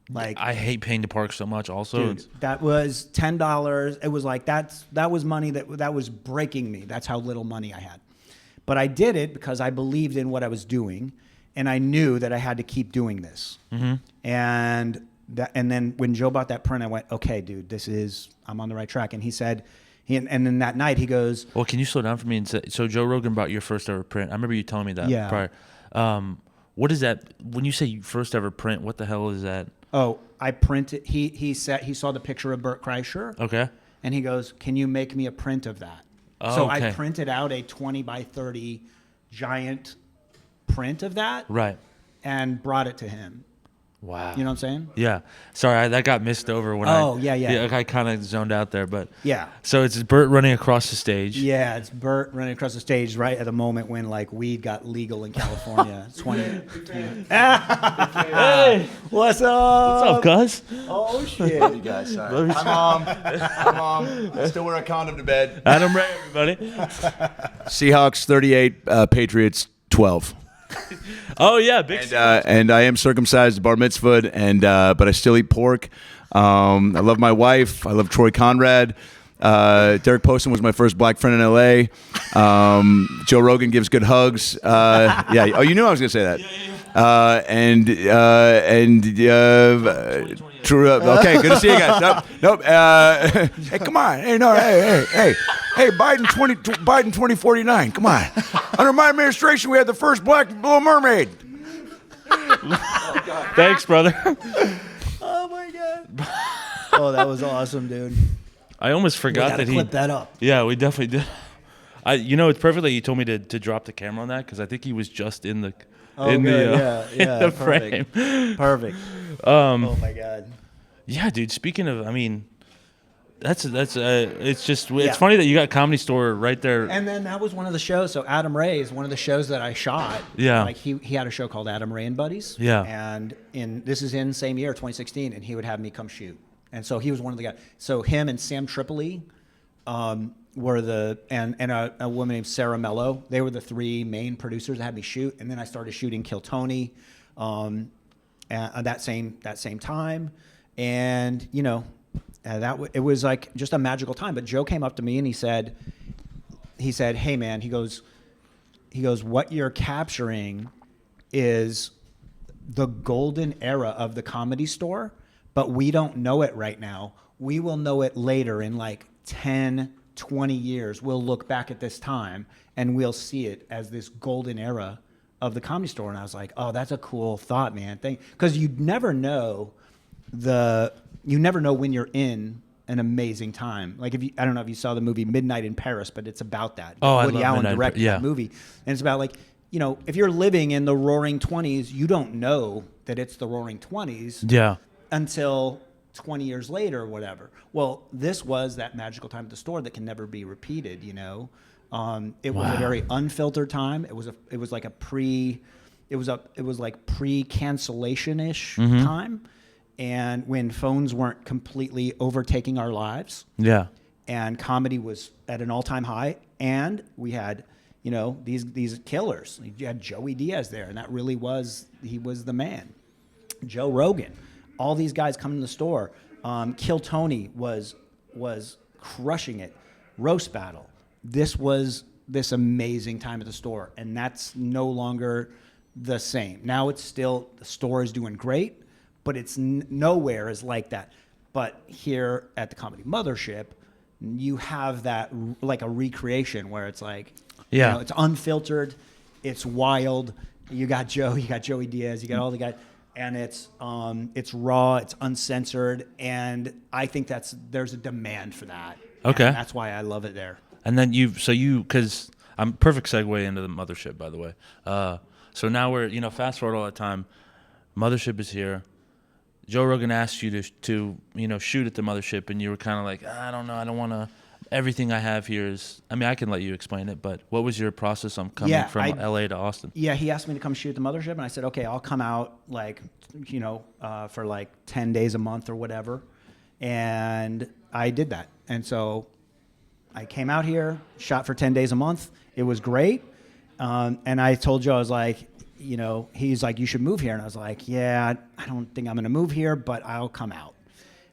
Like, I hate paying to park so much. Also, dude, that was $10. It was like that was money that was breaking me. That's how little money I had. But I did it because I believed in what I was doing, and I knew that I had to keep doing this. Mm-hmm. And then when Joe bought that print, I went, okay, dude, I'm on the right track. And he said, and then that night he goes, well, can you slow down for me and say, so Joe Rogan bought your first ever print? I remember you telling me that prior. What is that? When you say first ever print, what the hell is that? Oh, I printed. He saw the picture of Burt Kreischer. Okay. And he goes, can you make me a print of that? Oh, so okay. I printed out a 20 by 30 giant print of that. Right. And brought it to him. Wow. You know what I'm saying? Yeah. Sorry, that got missed over when I kind of zoned out there, but yeah. So it's Burt running across the stage. Yeah, it's Burt running across the stage right at the moment when like weed got legal in California. 20. Hey, what's up? What's up, cuz? Oh shit. You guys, sorry. I'm still wearing a condom to bed. Adam Ray, everybody. Seahawks 38, Patriots 12. Oh yeah, big. And I am circumcised, bar mitzvahed, but I still eat pork. I love my wife. I love Troy Conrad. Derek Poston was my first black friend in LA. Joe Rogan gives good hugs. Yeah. Oh, you knew I was gonna say that. True. Okay, good to see you guys. Nope. Hey, come on. Hey, no. Hey, Biden 2049. Come on. Under my administration, we had the first black Little Mermaid. Thanks, brother. Oh my god. Oh, that was awesome, dude. I almost forgot that he clip that up. Yeah, we definitely did. It's perfect that you told me to drop the camera on that because I think he was just in the perfect. frame. Perfect. Oh my god. Yeah, dude. Speaking of, it's just Yeah. it's funny that you got Comedy Store right there. And then that was one of the shows. So Adam Ray is one of the shows that I shot. Yeah. Like he had a show called Adam Ray and Buddies. Yeah. And this is in the same year, 2016, and he would have me come shoot. And so he was one of the guys. So him and Sam Tripoli were and a woman named Sarah Mello. They were the three main producers that had me shoot. And then I started shooting Kill Tony at that same time. And, you know, it was like just a magical time. But Joe came up to me and he said, "Hey man," he goes, "What you're capturing is the golden era of the Comedy Store, but we don't know it right now. We will know it later in like 10, 20 years. We'll look back at this time and we'll see it as this golden era of the Comedy Store." And I was like, "Oh, that's a cool thought, man." Because you never know when you're in an amazing time. Like I don't know if you saw the movie Midnight in Paris, but it's about that. Oh, Woody I love Allen Midnight in directed yeah. that movie, and it's about like, you know, if you're living in the Roaring 20s, you don't know that it's the Roaring 20s Yeah. until 20 years later or whatever. Well, this was that magical time at the store that can never be repeated. You know, it was a very unfiltered time. It was like pre-cancellation-ish time. And when phones weren't completely overtaking our lives, Yeah. and comedy was at an all-time high, and we had, you know, these killers. You had Joey Diaz there, and he was the man. Joe Rogan, all these guys coming to the store. Kill Tony was crushing it. Roast Battle. This was this amazing time at the store, and that's no longer the same. Now it's still, the store is doing great, but it's nowhere is like that. But here at the Comedy Mothership, you have that like a recreation where it's like, Yeah. you know, it's unfiltered, it's wild. You got Joe, you got Joey Diaz, you got all the guys, and it's raw, it's uncensored, and I think there's a demand for that. Okay. And that's why I love it there. And then because I'm perfect segue into the Mothership, by the way. So now we're, you know, fast forward all the time. Mothership is here. Joe Rogan asked you to you know, shoot at the Mothership, and you were kind of like, I don't know, I don't want to. Everything I have here is. I mean, I can let you explain it, but what was your process on coming from LA to Austin? Yeah, he asked me to come shoot at the Mothership, and I said, okay, I'll come out like, you know, for like 10 days a month or whatever. And I did that. And so I came out here, shot for 10 days a month. It was great. And I told Joe, I was like, you know, he's like, you should move here. And I was like, yeah, I don't think I'm going to move here, but I'll come out.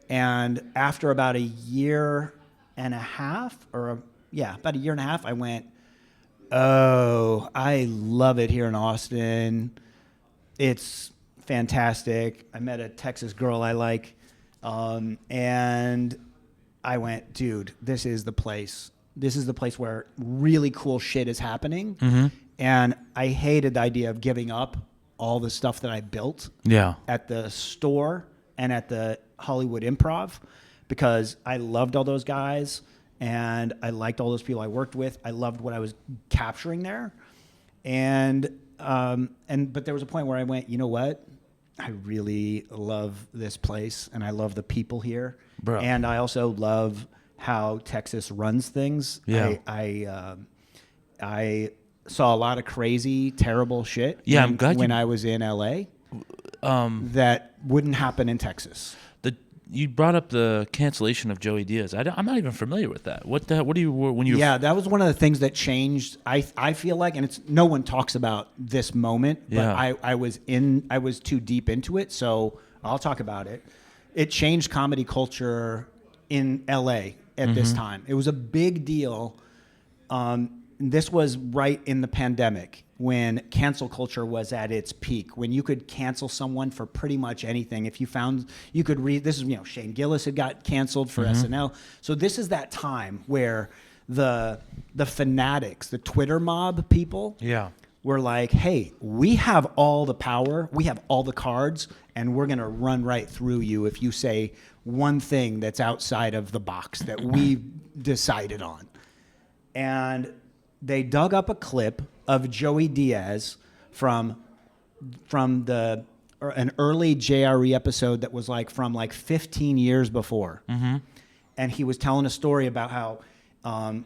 And after about a year and a half, about a year and a half, I went, oh, I love it here in Austin. It's fantastic. I met a Texas girl I like. And I went, dude, this is the place. This is the place where really cool shit is happening. Mm-hmm. And I hated the idea of giving up all the stuff that I built at the store and at the Hollywood Improv, because I loved all those guys and I liked all those people I worked with. I loved what I was capturing there. But there was a point where I went, you know what? I really love this place and I love the people here. Bro. And I also love how Texas runs things. Yeah. I saw a lot of crazy, terrible shit when I was in LA that wouldn't happen in Texas. You brought up the cancellation of Joey Diaz. I'm not even familiar with that. What do you when you? Yeah, that was one of the things that changed. I feel like, and it's no one talks about this moment, but Yeah. I was too deep into it, so I'll talk about it. It changed comedy culture in LA at this time. It was a big deal. This was right in the pandemic when cancel culture was at its peak, when you could cancel someone for pretty much anything. If you could read, this is, you know, Shane Gillis had got canceled for SNL. So this is that time where the fanatics, the Twitter mob people were like, hey, we have all the power, we have all the cards, and we're going to run right through you if you say one thing that's outside of the box that we decided on. And they dug up a clip of Joey Diaz from an early JRE episode that was like from like 15 years before. and he was telling a story about how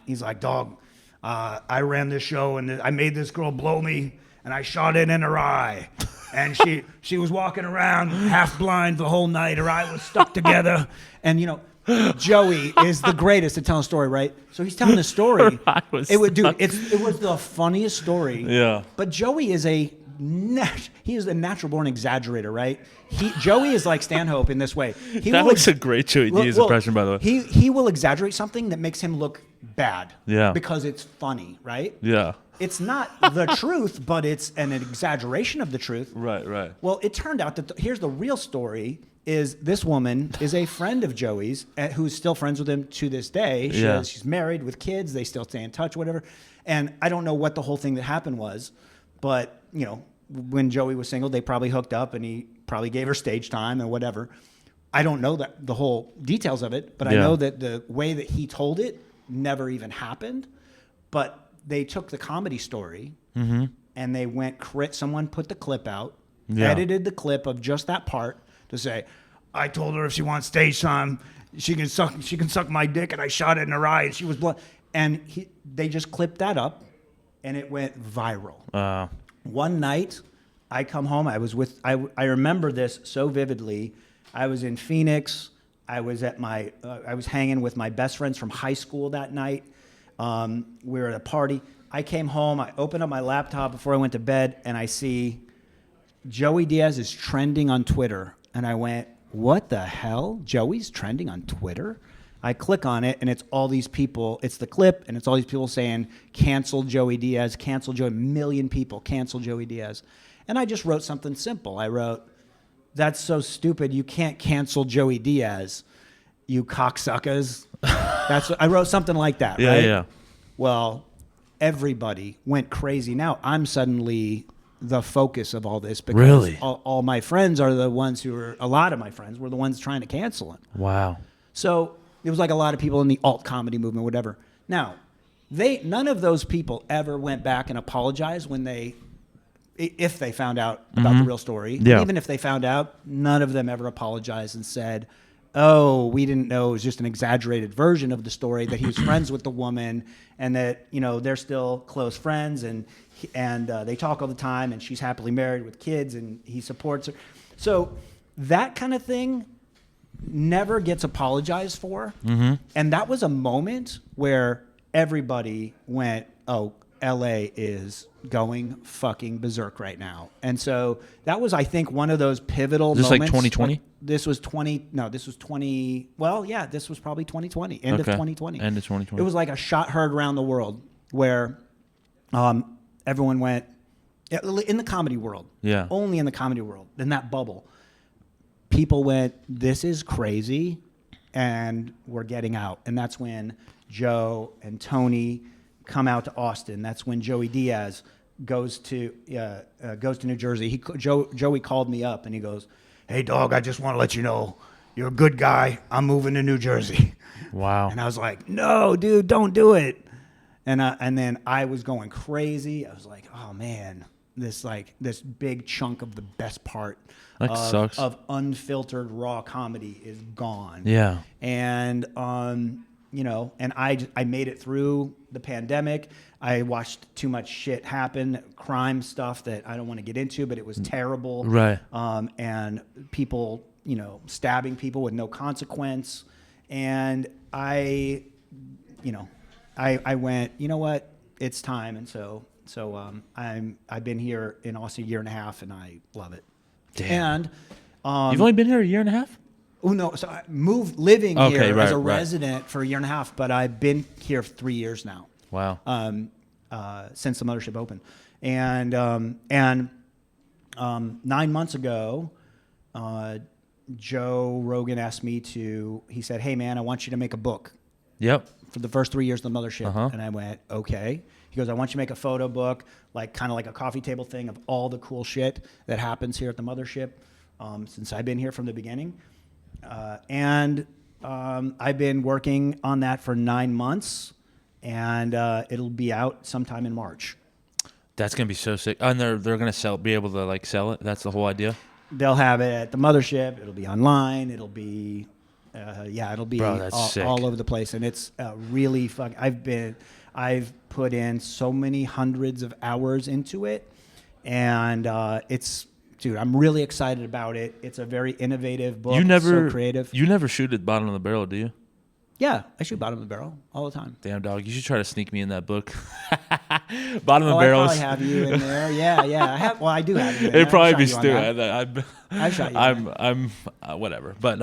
he's like, dog, I ran this show and I made this girl blow me and I shot it in her eye. And she was walking around half blind the whole night. Her eye was stuck together. And, you know, Joey is the greatest at telling a story, right? So he's telling the story. It was the funniest story. Yeah. But Joey is a natural born exaggerator, right? Joey is like Stanhope in this way. That was a great Joey Diaz impression, by the way. He will exaggerate something that makes him look bad. Yeah. Because it's funny, right? Yeah. It's not the truth, but it's an exaggeration of the truth. Right. Well, it turned out that here's the real story. Is this woman is a friend of Joey's who's still friends with him to this day. She's married with kids. They still stay in touch, whatever. And I don't know what the whole thing that happened was, but, you know, when Joey was single, they probably hooked up and he probably gave her stage time and whatever. I don't know the whole details of it, but I know that the way that he told it never even happened. But they took the comedy story and they went, someone put the clip out, edited the clip of just that part, to say, I told her if she wants stage time, she can suck my dick, and I shot it in her eye, and she was blood. And they just clipped that up, and it went viral. One night, I come home. I remember this so vividly. I was in Phoenix. I was hanging with my best friends from high school that night. We were at a party. I came home. I opened up my laptop before I went to bed, and I see Joey Diaz is trending on Twitter. And I went, what the hell? Joey's trending on Twitter? I click on it, and it's all these people. It's the clip, and it's all these people saying, cancel Joey Diaz, cancel Joey. 1 million people, cancel Joey Diaz. And I just wrote something simple. I wrote, that's so stupid. You can't cancel Joey Diaz, you cocksuckers. I wrote something like that, right? Yeah. Well, everybody went crazy. Now I'm suddenly the focus of all this because really? all my friends are the ones a lot of my friends were the ones trying to cancel him. Wow. So it was like a lot of people in the alt comedy movement, whatever. Now, none of those people ever went back and apologized if they found out about the real story. Yeah. Even if they found out, none of them ever apologized and said, oh, we didn't know it was just an exaggerated version of the story, that he was friends with the woman and that, you know, they're still close friends and they talk all the time and she's happily married with kids and he supports her. So that kind of thing never gets apologized for. And that was a moment where everybody went, oh, LA is going fucking berserk right now. And so that was, I think, one of those pivotal moments. This like 2020? This was 20. Well, yeah, this was probably 2020, end of 2020. End of 2020. It was like a shot heard around the world where everyone went, in the comedy world. Yeah. Only in the comedy world, in that bubble. People went, this is crazy, and we're getting out. And that's when Joe and Tony come out to Austin. That's when Joey Diaz goes to New Jersey. Joey called me up and he goes, hey, dog, I just want to let you know you're a good guy. I'm moving to New Jersey. Wow. And I was like, no, dude, don't do it. And then I was going crazy. I was like, oh, man, this big chunk of the best part of unfiltered raw comedy is gone. Yeah. And, and I made it through the pandemic. I watched too much shit happen, crime stuff that I don't want to get into, but it was terrible. Right. And people, stabbing people with no consequence. And I went, you know what? It's time. And so I've been here in Austin a year and a half, and I love it. Damn. And you've only been here a year and a half? Oh, no. So I moved living here as a resident for a year and a half, but I've been here for 3 years now. Wow. Since the mothership opened. And 9 months ago, Joe Rogan asked me he said, hey, man, I want you to make a book. Yep. For the first 3 years of the mothership. Uh-huh. And I went, okay. He goes, I want you to make a photo book, kind of like a coffee table thing of all the cool shit that happens here at the mothership since I've been here from the beginning. And I've been working on that for 9 months, and it'll be out sometime in March. That's gonna be so sick. And they're gonna be able to sell it. That's the whole idea. They'll have it at the mothership. It'll be online. It'll be it'll be Bro, that's sick. all over the place, and it's really fun. I've put in so many hundreds of hours into it, and dude, I'm really excited about it. It's a very innovative book. It's so creative. You never shoot at bottom of the barrel, do you? Yeah, I shoot bottom of the barrel all the time. Damn, dog. You should try to sneak me in that book. Bottom of I barrels. probably have you in there. Yeah. I have. Well, I do have you in there. It'd probably be I've shot you on stupid. that. I've shot you. I'm whatever. But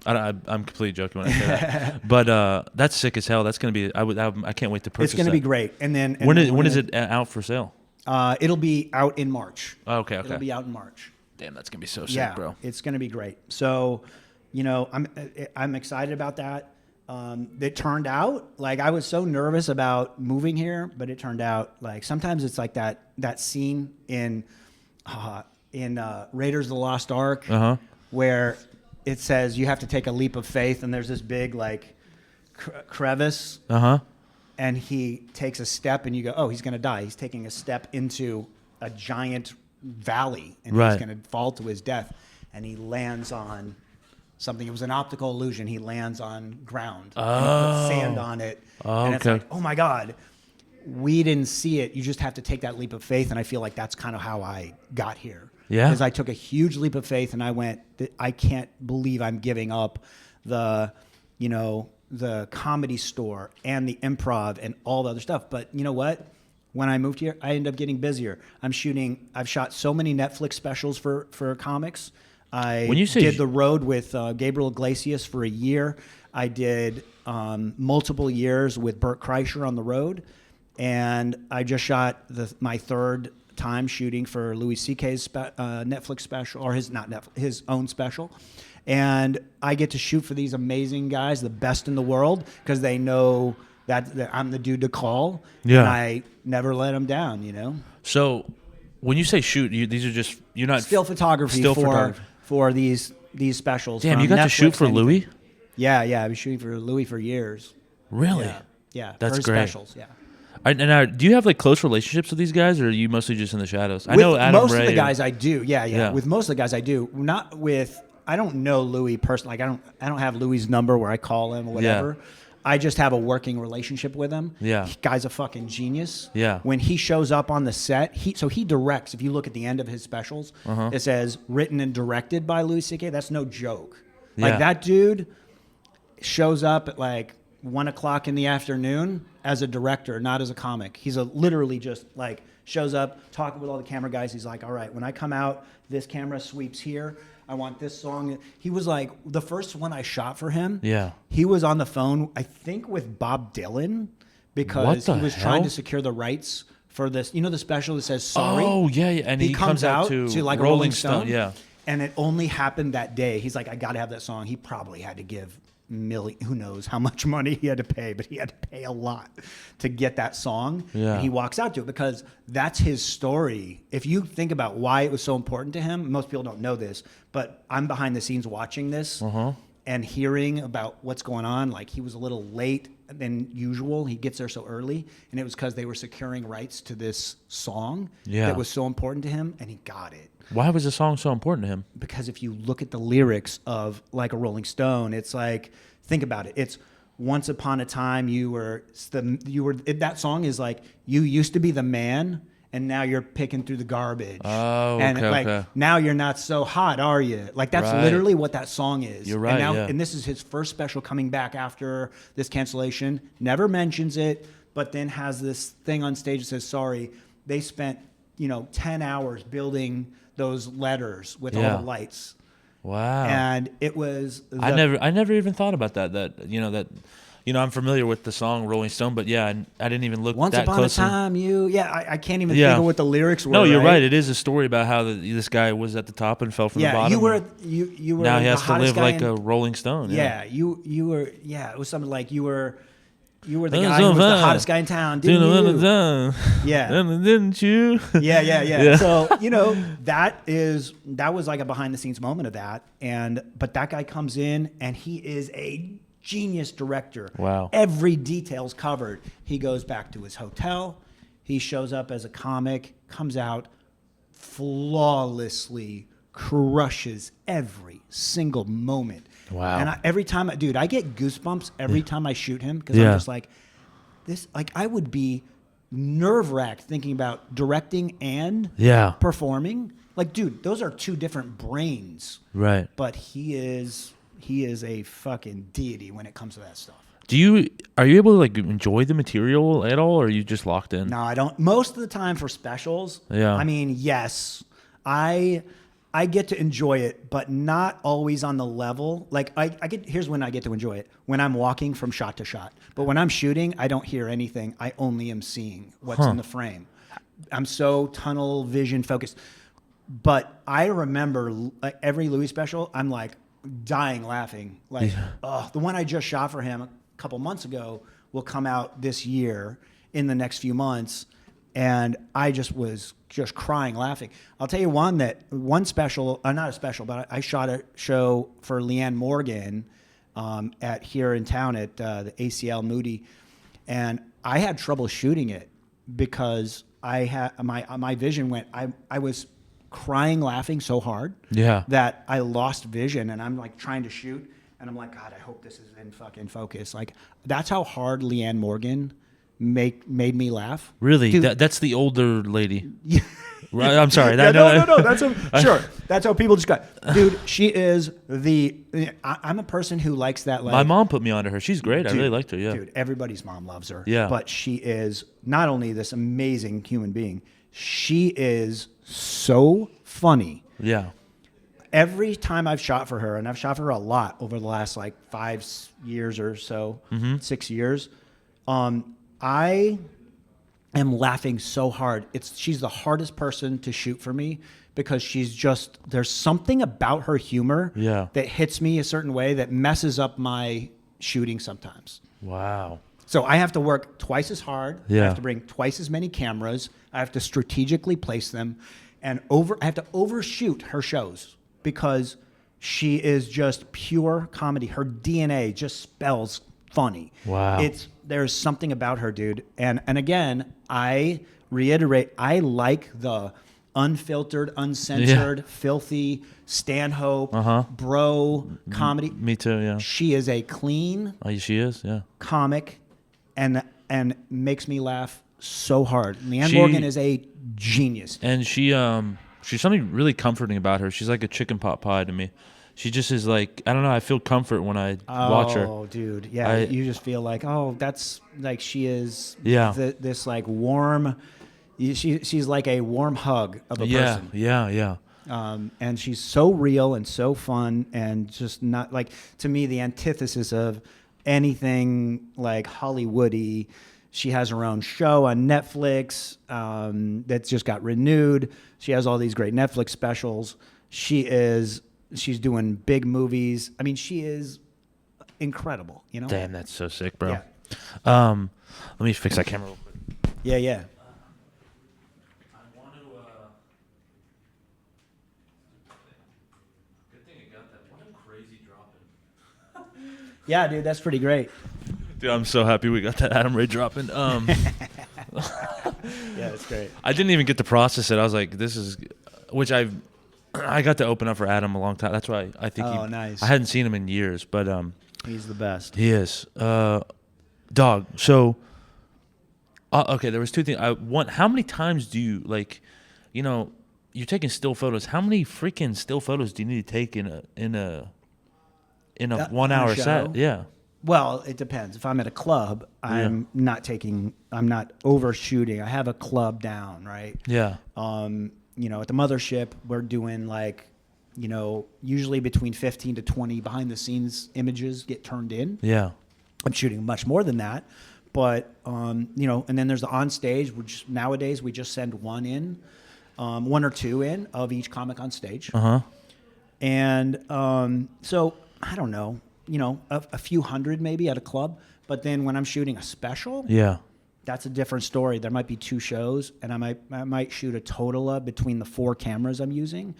I'm completely joking when I say that. But that's sick as hell. That's gonna be. I can't wait to purchase. It's going to that. be great. And then When is it out for sale? It'll be out in March. Oh, okay. It'll be out in March. Damn, that's gonna be so sick, bro. It's going to be great. So, I'm excited about that. It turned out like I was so nervous about moving here, but it turned out like sometimes it's like that scene in Raiders of the Lost Ark where it says you have to take a leap of faith, and there's this big like crevice, and he takes a step, and you go, oh, he's going to die. He's taking a step into a giant valley, and he's going to fall to his death, and he lands on something. It was an optical illusion. He lands on ground. He puts sand on it. And it's like, oh my God, we didn't see it. You just have to take that leap of faith. And I feel like that's kind of how I got here. Yeah. Because I took a huge leap of faith, and I went, I can't believe I'm giving up the comedy store and the improv and all the other stuff. But you know what? When I moved here, I ended up getting busier. I've shot so many Netflix specials for comics. I did The Road with Gabriel Iglesias for a year. I did multiple years with Burt Kreischer on The Road. And I just shot my third time shooting for Louis C.K.'s Netflix special, or his own special. And I get to shoot for these amazing guys, the best in the world, because they know that I'm the dude to call. Yeah. And I never let them down, So when you say shoot, these are just, you're not... Still photography for these specials. Damn, you got to shoot for Louis? Yeah, I've been shooting for Louis for years. Really? Yeah. That's for his great. Specials, yeah. And do you have like close relationships with these guys, or are you mostly just in the shadows? I know Adam most Ray of the guys I do. Yeah. With most of the guys I do. Not with... I don't know Louis personally. Like I don't have Louis's number where I call him or whatever. Yeah. I just have a working relationship with him. Yeah. Guy's a fucking genius. Yeah. When he shows up on the set, he directs. If you look at the end of his specials, it says written and directed by Louis C.K. That's no joke. Like that dude shows up at like 1:00 in the afternoon as a director, not as a comic. He's literally just like shows up, talking with all the camera guys. He's like, all right, when I come out, this camera sweeps here. I want this song. He was like, the first one I shot for him, he was on the phone, I think with Bob Dylan, because he was trying to secure the rights for this. You know the special that says Sorry? Oh, yeah. And he comes out to like Rolling Stone. Yeah. And it only happened that day. He's like, I got to have that song. He probably had to give who knows how much money he had to pay, but he had to pay a lot to get that song. Yeah. And he walks out to it because that's his story. If you think about why it was so important to him, most people don't know this, but I'm behind the scenes watching this and hearing about what's going on. Like he was a little late than usual. He gets there so early, and it was because they were securing rights to this song that was so important to him, and he got it. Why was the song so important to him? Because if you look at the lyrics of like a Rolling Stone, it's like, think about it. It's once upon a time that song is like, you used to be the man and now you're picking through the garbage. Oh, and okay, like, now you're not so hot, are you? Like that's literally what that song is. You're right. And this is his first special coming back after this cancellation. Never mentions it, but then has this thing on stage that says, sorry. They spent, 10 hours building those letters with all the lights. Wow. And it was I never even thought about that I'm familiar with the song Rolling Stone, but I didn't even look Once that upon close. a time I can't even think of what the lyrics were. No, you're right. It is a story about how this guy was at the top and fell from the bottom. You were now he has to live like a Rolling Stone. You were it was something like you were the guy who was the hottest guy in town, didn't you? Yeah. Didn't you? Yeah. So, that was like a behind the scenes moment of that. But that guy comes in and he is a genius director. Wow. Every detail's covered. He goes back to his hotel. He shows up as a comic, comes out flawlessly, crushes every single moment. Wow. And every time, dude, I get goosebumps every time I shoot him because Yeah. I'm just like, this, like, I would be nerve-wracked thinking about directing and Yeah. performing. Like, dude, those are two different brains. Right. But he is a fucking deity when it comes to that stuff. Are you able to like enjoy the material at all, or are you just locked in? No, I don't. Most of the time for specials, Yeah. I mean, yes, I get to enjoy it, but not always on the level. Like here's when I get to enjoy it, when I'm walking from shot to shot. But when I'm shooting, I don't hear anything. I only am seeing what's in the frame. I'm so tunnel vision focused. But I remember like every Louis special, I'm like dying laughing. Like, the one I just shot for him a couple months ago will come out this year in the next few months. And I was just crying laughing. I'll tell you one special, not a special, but I shot a show for Leanne Morgan at here in town at the ACL Moody. And I had trouble shooting it because I had my vision went, I was crying laughing so hard that I lost vision, and I'm like trying to shoot and I'm like, God, I hope this is in fucking focus. Like, that's how hard Leanne Morgan made me laugh. Really? Dude, That's the older lady. yeah. Right, I'm sorry. No. That's sure. That's how people just got. Dude, she is I'm a person who likes that. Like, My mom put me onto her. She's great. I really liked her. Yeah. Dude, everybody's mom loves her. Yeah. But she is not only this amazing human being, she is so funny. Yeah. Every time I've shot for her, and I've shot for her a lot over the last like 5 years or so, 6 years, I am laughing so hard. She's the hardest person to shoot for me because there's something about her humor that hits me a certain way that messes up my shooting sometimes. Wow. So I have to work twice as hard. Yeah. I have to bring twice as many cameras. I have to strategically place them, and I have to overshoot her shows because she is just pure comedy. Her DNA just spells funny. Wow. There's something about her, dude. And again, I reiterate, I like the unfiltered, uncensored, filthy, Stanhope, bro comedy. Me too. Yeah. She is a clean She is. Yeah. comic and makes me laugh so hard. Leanne Morgan is a genius. And she's something really comforting about her. She's like a chicken pot pie to me. She just is like, I don't know, I feel comfort when I watch her. Oh, dude. Yeah, you just feel like, that's like she is this like warm, she's like a warm hug of a person. Yeah. And she's so real and so fun and just not like, to me, the antithesis of anything like Hollywoody. She has her own show on Netflix that's just got renewed. She has all these great Netflix specials. She's doing big movies. I mean, she is incredible, you know? Damn, that's so sick, bro. Yeah. Let me fix that camera real quick. Yeah. I want to. Good thing I got that. What a crazy dropping. Yeah, dude, that's pretty great. Dude, I'm so happy we got that Adam Ray dropping. Yeah, that's great. I didn't even get to process it. I was like, I got to open up for Adam a long time. That's why I think nice. I hadn't seen him in years, but He's the best. he is. Dog. So, okay, there was two things. How many times do you you're taking still photos. How many freaking still photos do you need to take in a 1 hour set? Yeah. Well, it depends. If I'm at a club, I'm not overshooting. I have a club down, right? Yeah. At the mothership, we're doing usually between 15 to 20 behind the scenes images get turned in. Yeah. I'm shooting much more than that. But, and then there's the on stage, which nowadays we just send one or two in of each comic on stage. And so I don't know, a few hundred maybe at a club. But then when I'm shooting a special, that's a different story. There might be 2 shows, and I might shoot a total of between the 4 cameras I'm using,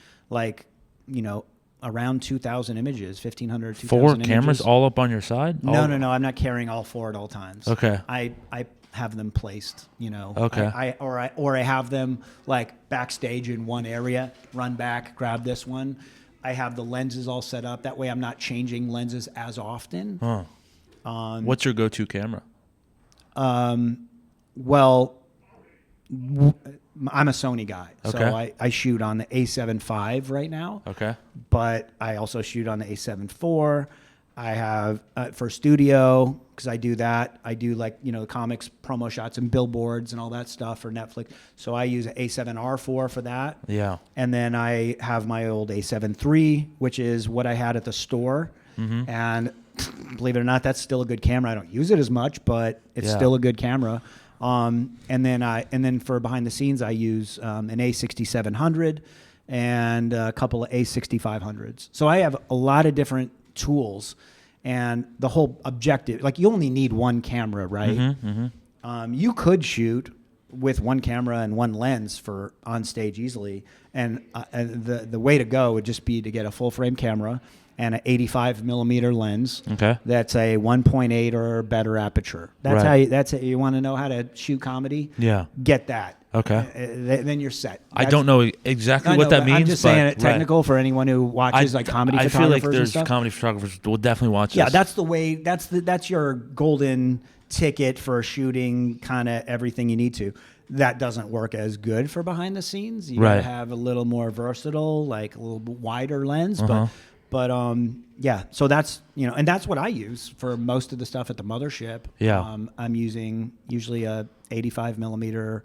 around 2,000 images, 1,500, 2,000 4 images. cameras all up on your side? No. I'm not carrying all 4 at all times. Okay. I have them placed, Okay. I have them like backstage in one area, run back, grab this one. I have the lenses all set up. That way I'm not changing lenses as often. Huh. What's your go-to camera? Well, I'm a Sony guy. So Okay. I shoot on the A7 IV right now. Okay. But I also shoot on the A7 IV. I have for studio, because I do that. I do like, comics promo shots and billboards and all that stuff for Netflix. So I use an A7R4 for that. Yeah. And then I have my old A7 III, which is what I had at the store. Mm-hmm. And believe it or not, that's still a good camera. I don't use it as much, but it's Yeah. still a good camera. And then for behind the scenes, I use an A6700 and a couple of A6500s. So I have a lot of different tools, and the whole objective, like you only need one camera, right? You could shoot with one camera and one lens for on stage easily, and the way to go would just be to get a full frame camera and an 85 millimeter lens. Okay. That's a 1.8 or better aperture. That's Right. how you want to know how to shoot comedy. Yeah. Get that. Okay. Then you're set. I don't know exactly I what know, that but means. I'm just saying but- it technical for anyone who watches like comedy I photographers feel like and there's stuff. comedy photographers will definitely watch this. Yeah, that's the way. That's your golden ticket for shooting kind of everything you need to. That doesn't work as good for behind the scenes. You Right. gotta have a little more versatile, like a little bit wider lens. Uh-huh. But yeah. So that's and that's what I use for most of the stuff at the mothership. Yeah. I'm using usually a 85 millimeter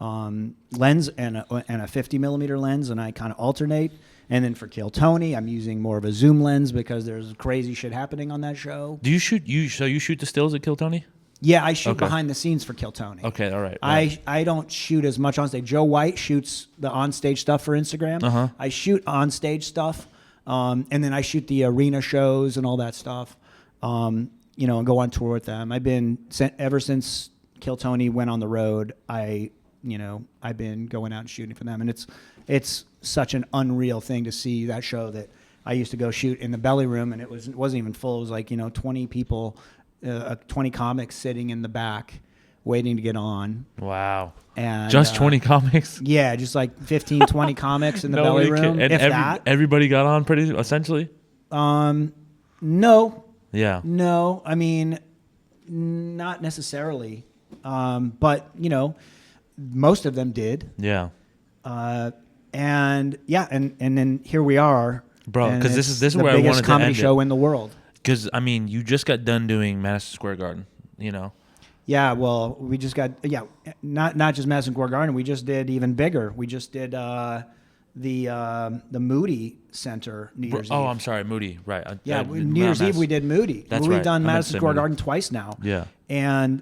lens and a 50 millimeter lens, and I kind of alternate. And then for Kill Tony, I'm using more of a zoom lens because there's crazy shit happening on that show. Do you shoot so you shoot the stills at Kill Tony? Yeah, I shoot Okay. behind the scenes for Kill Tony. Okay, all right. right. I don't shoot as much on stage. Joe White shoots the on stage stuff for Instagram. Uh-huh. I shoot on stage stuff, and then I shoot the arena shows and all that stuff. And go on tour with them. I've been ever since Kill Tony went on the road. I've been going out and shooting for them, and it's such an unreal thing to see that show that I used to go shoot in the belly room, and it wasn't even full. It was like 20 people. 20 comics sitting in the back waiting to get on. Wow. And Just 20 comics? Yeah, just like 15, 20 comics in the belly room. And if that. everybody got on pretty essentially? No. Yeah. No. I mean, not necessarily. But, most of them did. Yeah. And then here we are. Bro, and 'cause this it's is the where I biggest wanted to comedy end it. show in the world. Because, you just got done doing Madison Square Garden, Yeah, well, we just got not just Madison Square Garden. We just did even bigger. We just did the Moody Center New Year's Eve. Oh, I'm sorry, Moody. Right. New Year's Eve we did Moody. That's We've right. done I meant to Madison say Square Moody. Garden twice now. Yeah. And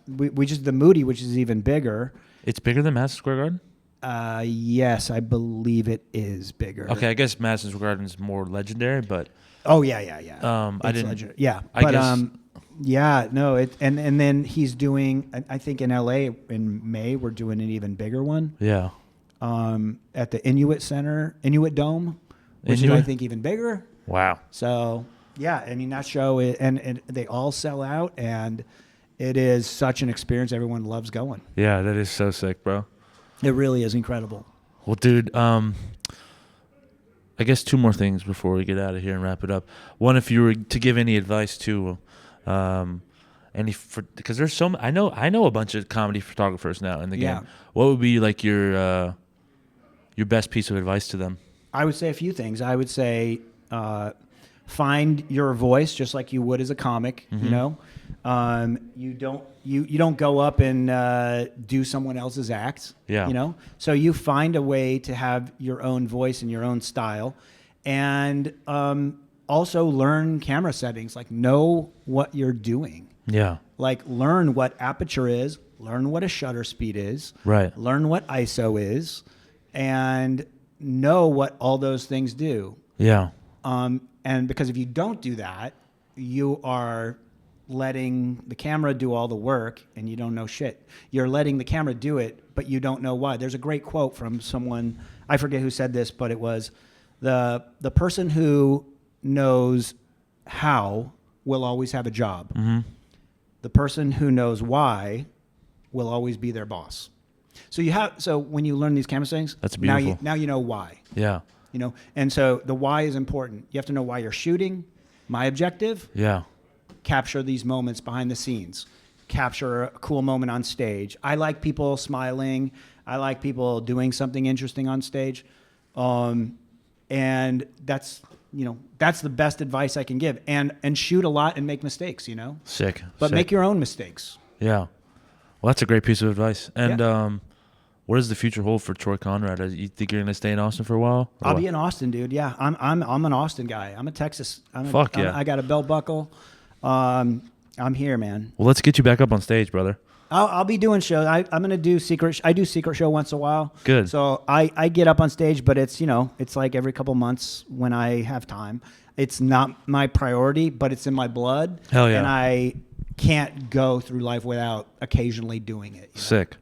we just did the Moody, which is even bigger. It's bigger than Madison Square Garden? Yes, I believe it is bigger. Okay, I guess Madison Square Garden is more legendary, but Oh yeah. I It's didn't. legendary. Yeah, I but guess- yeah, no. And then he's doing. I think in LA in May we're doing an even bigger one. Yeah. At the Inuit Center, Inuit Dome, which is Inuit? I think even bigger. Wow. So yeah, I mean that show and they all sell out, and it is such an experience. Everyone loves going. Yeah, that is so sick, bro. It really is incredible. Well, dude, I guess two more things before we get out of here and wrap it up. One, if you were to give any advice to because there's I know a bunch of comedy photographers now in the Yeah. game. What would be like your best piece of advice to them? I would say a few things. I would say find your voice just like you would as a comic. Mm-hmm. You don't go up and do someone else's act. Yeah. So you find a way to have your own voice and your own style, and also learn camera settings. Like know what you're doing. Yeah. Like learn what aperture is, learn what a shutter speed is, Right. learn what ISO is, and know what all those things do. Yeah. And because if you don't do that, you are letting the camera do all the work and you don't know shit. You're letting the camera do it, but you don't know why. There's a great quote from someone, I forget who said this, but it was the person who knows how will always have a job. Mm-hmm. The person who knows why will always be their boss. So when you learn these camera settings, That's beautiful. Now you know why. Yeah. You know, and so the why is important. You have to know why you're shooting. My objective: Yeah. capture these moments behind the scenes, capture a cool moment on stage. I like people smiling. I like people doing something interesting on stage, and that's the best advice I can give. And shoot a lot and make mistakes. Sick. But Sick. make your own mistakes. Yeah. Well, that's a great piece of advice. And Yeah. what does the future hold for Troy Conrad? You think you're gonna stay in Austin for a while? I'll be in Austin, dude. Yeah, I'm an Austin guy. I'm a Texas. Fuck yeah. I got a belt buckle. I'm here, man. Well, let's get you back up on stage, brother. I'll be doing shows. I'm gonna do secret. I do secret show once in a while. Good. So I get up on stage, but it's it's like every couple months when I have time. It's not my priority, but it's in my blood. Hell yeah. And I can't go through life without occasionally doing it. Sick.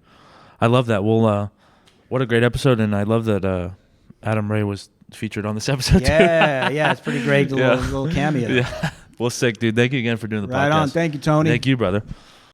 I love that. Well, what a great episode, and I love that Adam Ray was featured on this episode too. Yeah, it's pretty great. Yeah. Little cameo. Yeah. Well, sick, dude. Thank you again for doing the podcast. Right on. Thank you, Tony. Thank you, brother.